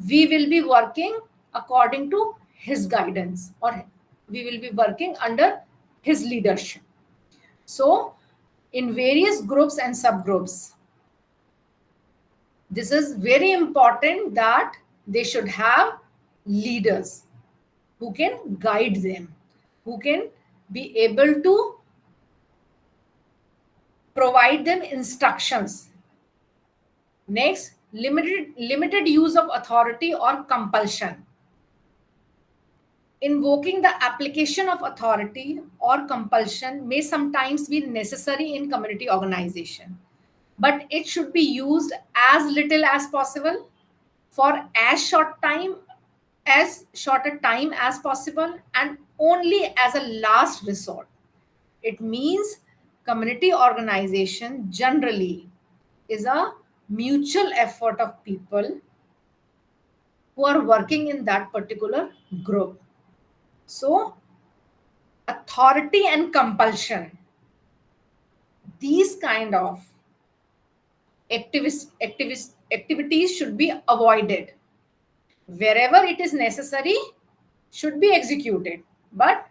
We will be working according to his guidance, or we will be working under his leadership. So in various groups and subgroups, this is very important that they should have leaders who can guide them, who can be able to provide them instructions. Next, limited use of authority or compulsion. Invoking the application of authority or compulsion may sometimes be necessary in community organization, but it should be used as little as possible, for as short a time as possible, and only as a last resort. It means community organization generally is a mutual effort of people who are working in that particular group. So authority and compulsion, these kind of activities should be avoided. Wherever it is necessary, should be executed, but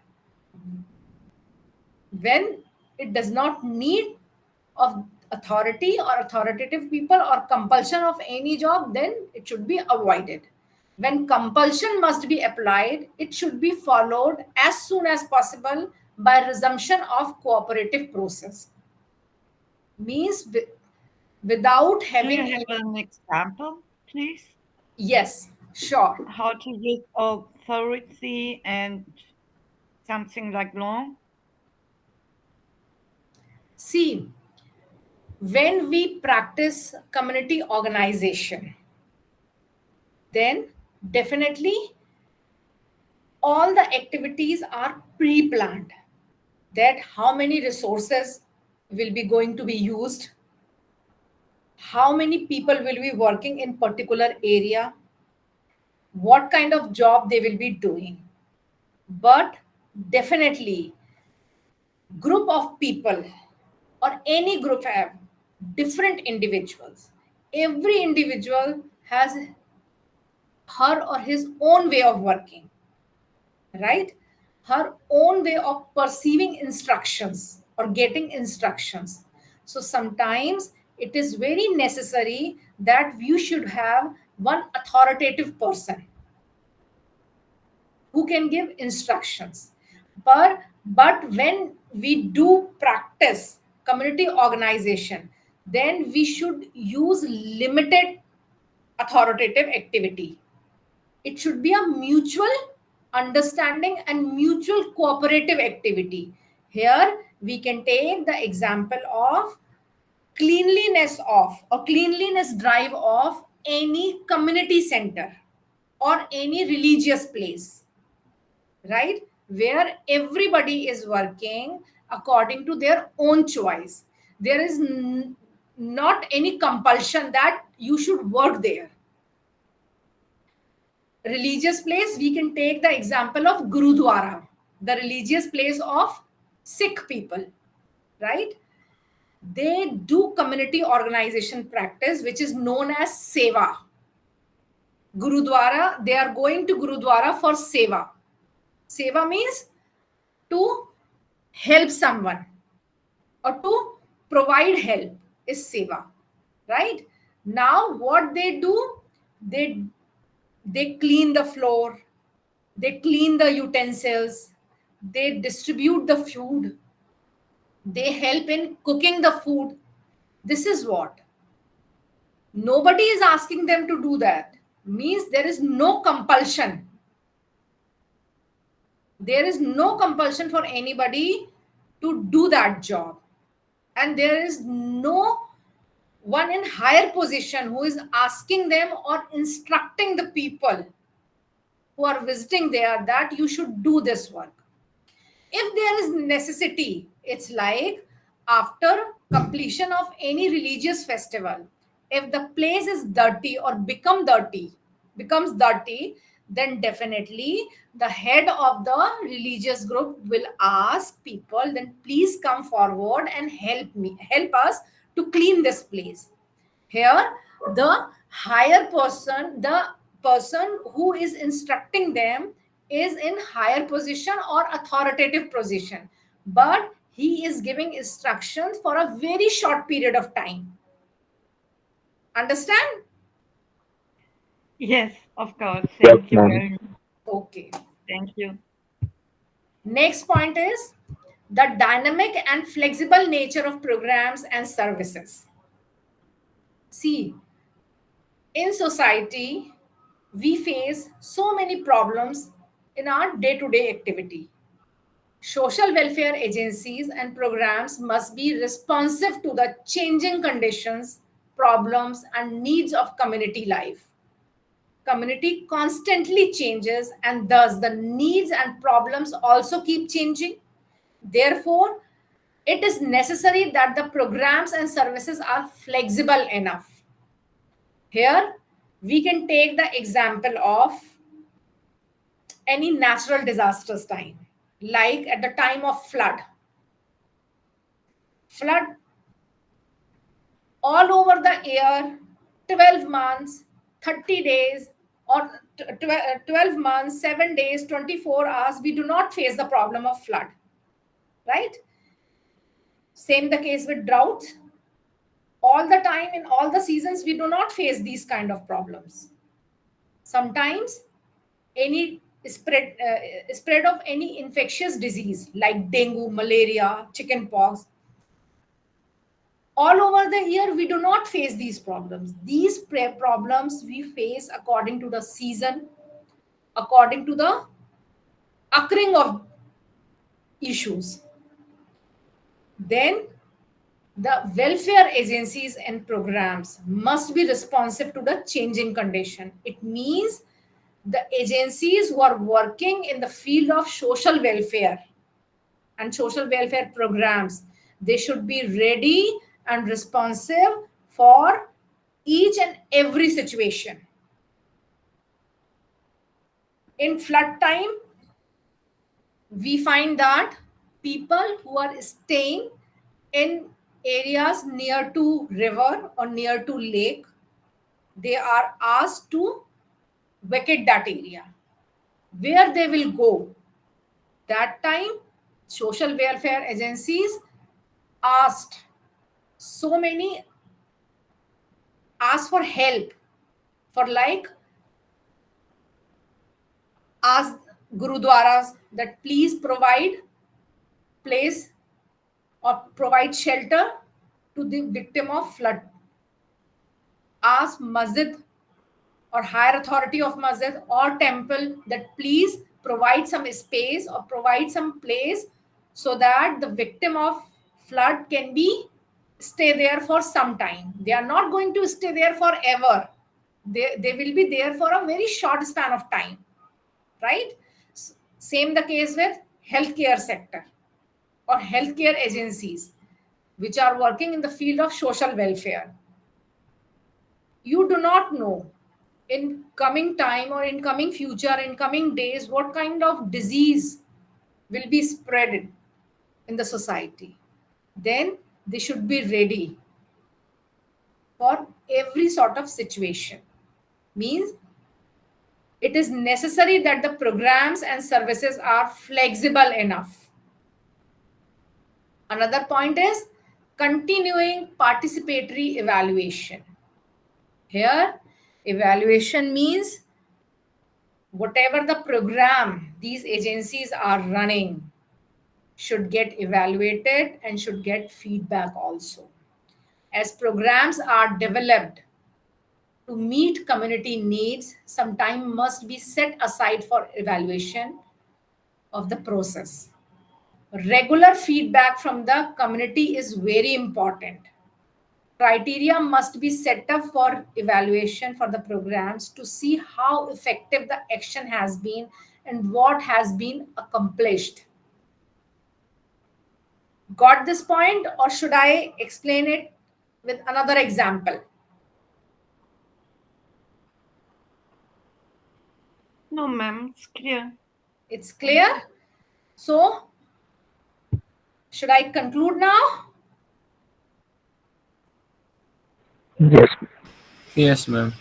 when it does not need of authority or authoritative people or compulsion of any job, then it should be avoided. When compulsion must be applied, it should be followed as soon as possible by resumption of cooperative process. Means without Do you having have an example, please? yes, sure. How to use authority and something like law? See, when we practice community organization, then definitely all the activities are pre-planned, that how many resources will be going to be used, how many people will be working in particular area, what kind of job they will be doing. But definitely group of people or any group have different individuals. Every individual has her or his own way of working, right? Her own way of perceiving instructions or getting instructions. So sometimes it is very necessary that you should have one authoritative person who can give instructions. But when we do practice community organization, then we should use limited authoritative activity. It should be a mutual understanding and mutual cooperative activity. Here we can take the example of cleanliness drive of any community center or any religious place, right? Where everybody is working according to their own choice. There is not any compulsion that you should work there. Religious place, we can take the example of Gurudwara, the religious place of Sikh people, right? They do community organization practice which is known as seva. Gurudwara, they are going to Gurudwara for seva. Seva means to help someone or to provide help is seva, right? Now what they do, they they clean the floor, they clean the utensils, they distribute the food, they help in cooking the food. This is what, nobody is asking them to do that. Means there is no compulsion, there is no compulsion for anybody to do that job, and there is no one in higher position who is asking them or instructing the people who are visiting there that you should do this work. If there is necessity, it's like after completion of any religious festival, if the place is dirty or becomes dirty, then definitely the head of the religious group will ask people, then please come forward and help us to clean this place. Here, the higher person, the person who is instructing them, is in higher position or authoritative position, but he is giving instructions for a very short period of time. Understand? Yes, of course. Yes, Thank you ma'am. very much. Okay. Thank you. Next point is the dynamic and flexible nature of programs and services. See, in society, we face so many problems in our day to day activity. Social welfare agencies and programs must be responsive to the changing conditions, problems, and needs of community life. Community constantly changes, and thus the needs and problems also keep changing. Therefore, it is necessary that the programs and services are flexible enough. Here, we can take the example of any natural disasters time, like at the time of flood all over the year, 12 months, 30 days, or 12 months, 7 days, 24 hours, we do not face the problem of flood, right? Same the case with droughts. All the time, in all the seasons, we do not face these kind of problems. Sometimes any spread of any infectious disease like dengue, malaria, chickenpox, all over the year we do not face these problems. These problems we face according to the season, according to the occurring of issues. Then the welfare agencies and programs must be responsive to the changing condition. It means the agencies who are working in the field of social welfare and social welfare programs, they should be ready and responsive for each and every situation. In flood time, we find that people who are staying in areas near to river or near to lake, they are asked to vacate that area. Where they will go? That time, social welfare agencies asked so many, asked for help, for like ask gurudwaras that please provide place or provide shelter to the victim of flood. Ask masjid or higher authority of masjid or temple that please provide some space or provide some place so that the victim of flood can be stay there for some time. They are not going to stay there forever. They will be there for a very short span of time, right? Same the case with healthcare sector or healthcare agencies which are working in the field of social welfare. You do not know in coming time or in coming future, in coming days, what kind of disease will be spread in the society. Then they should be ready for every sort of situation. Means it is necessary that the programs and services are flexible enough. Another point is continuing participatory evaluation. Here, evaluation means whatever the program these agencies are running should get evaluated and should get feedback also. As programs are developed to meet community needs, some time must be set aside for evaluation of the process. Regular feedback from the community is very important. Criteria must be set up for evaluation for the programs to see how effective the action has been and what has been accomplished. Got this point, or should I explain it with another example? No, ma'am, it's clear. It's clear. So, should I conclude now? Yes. Yes, ma'am.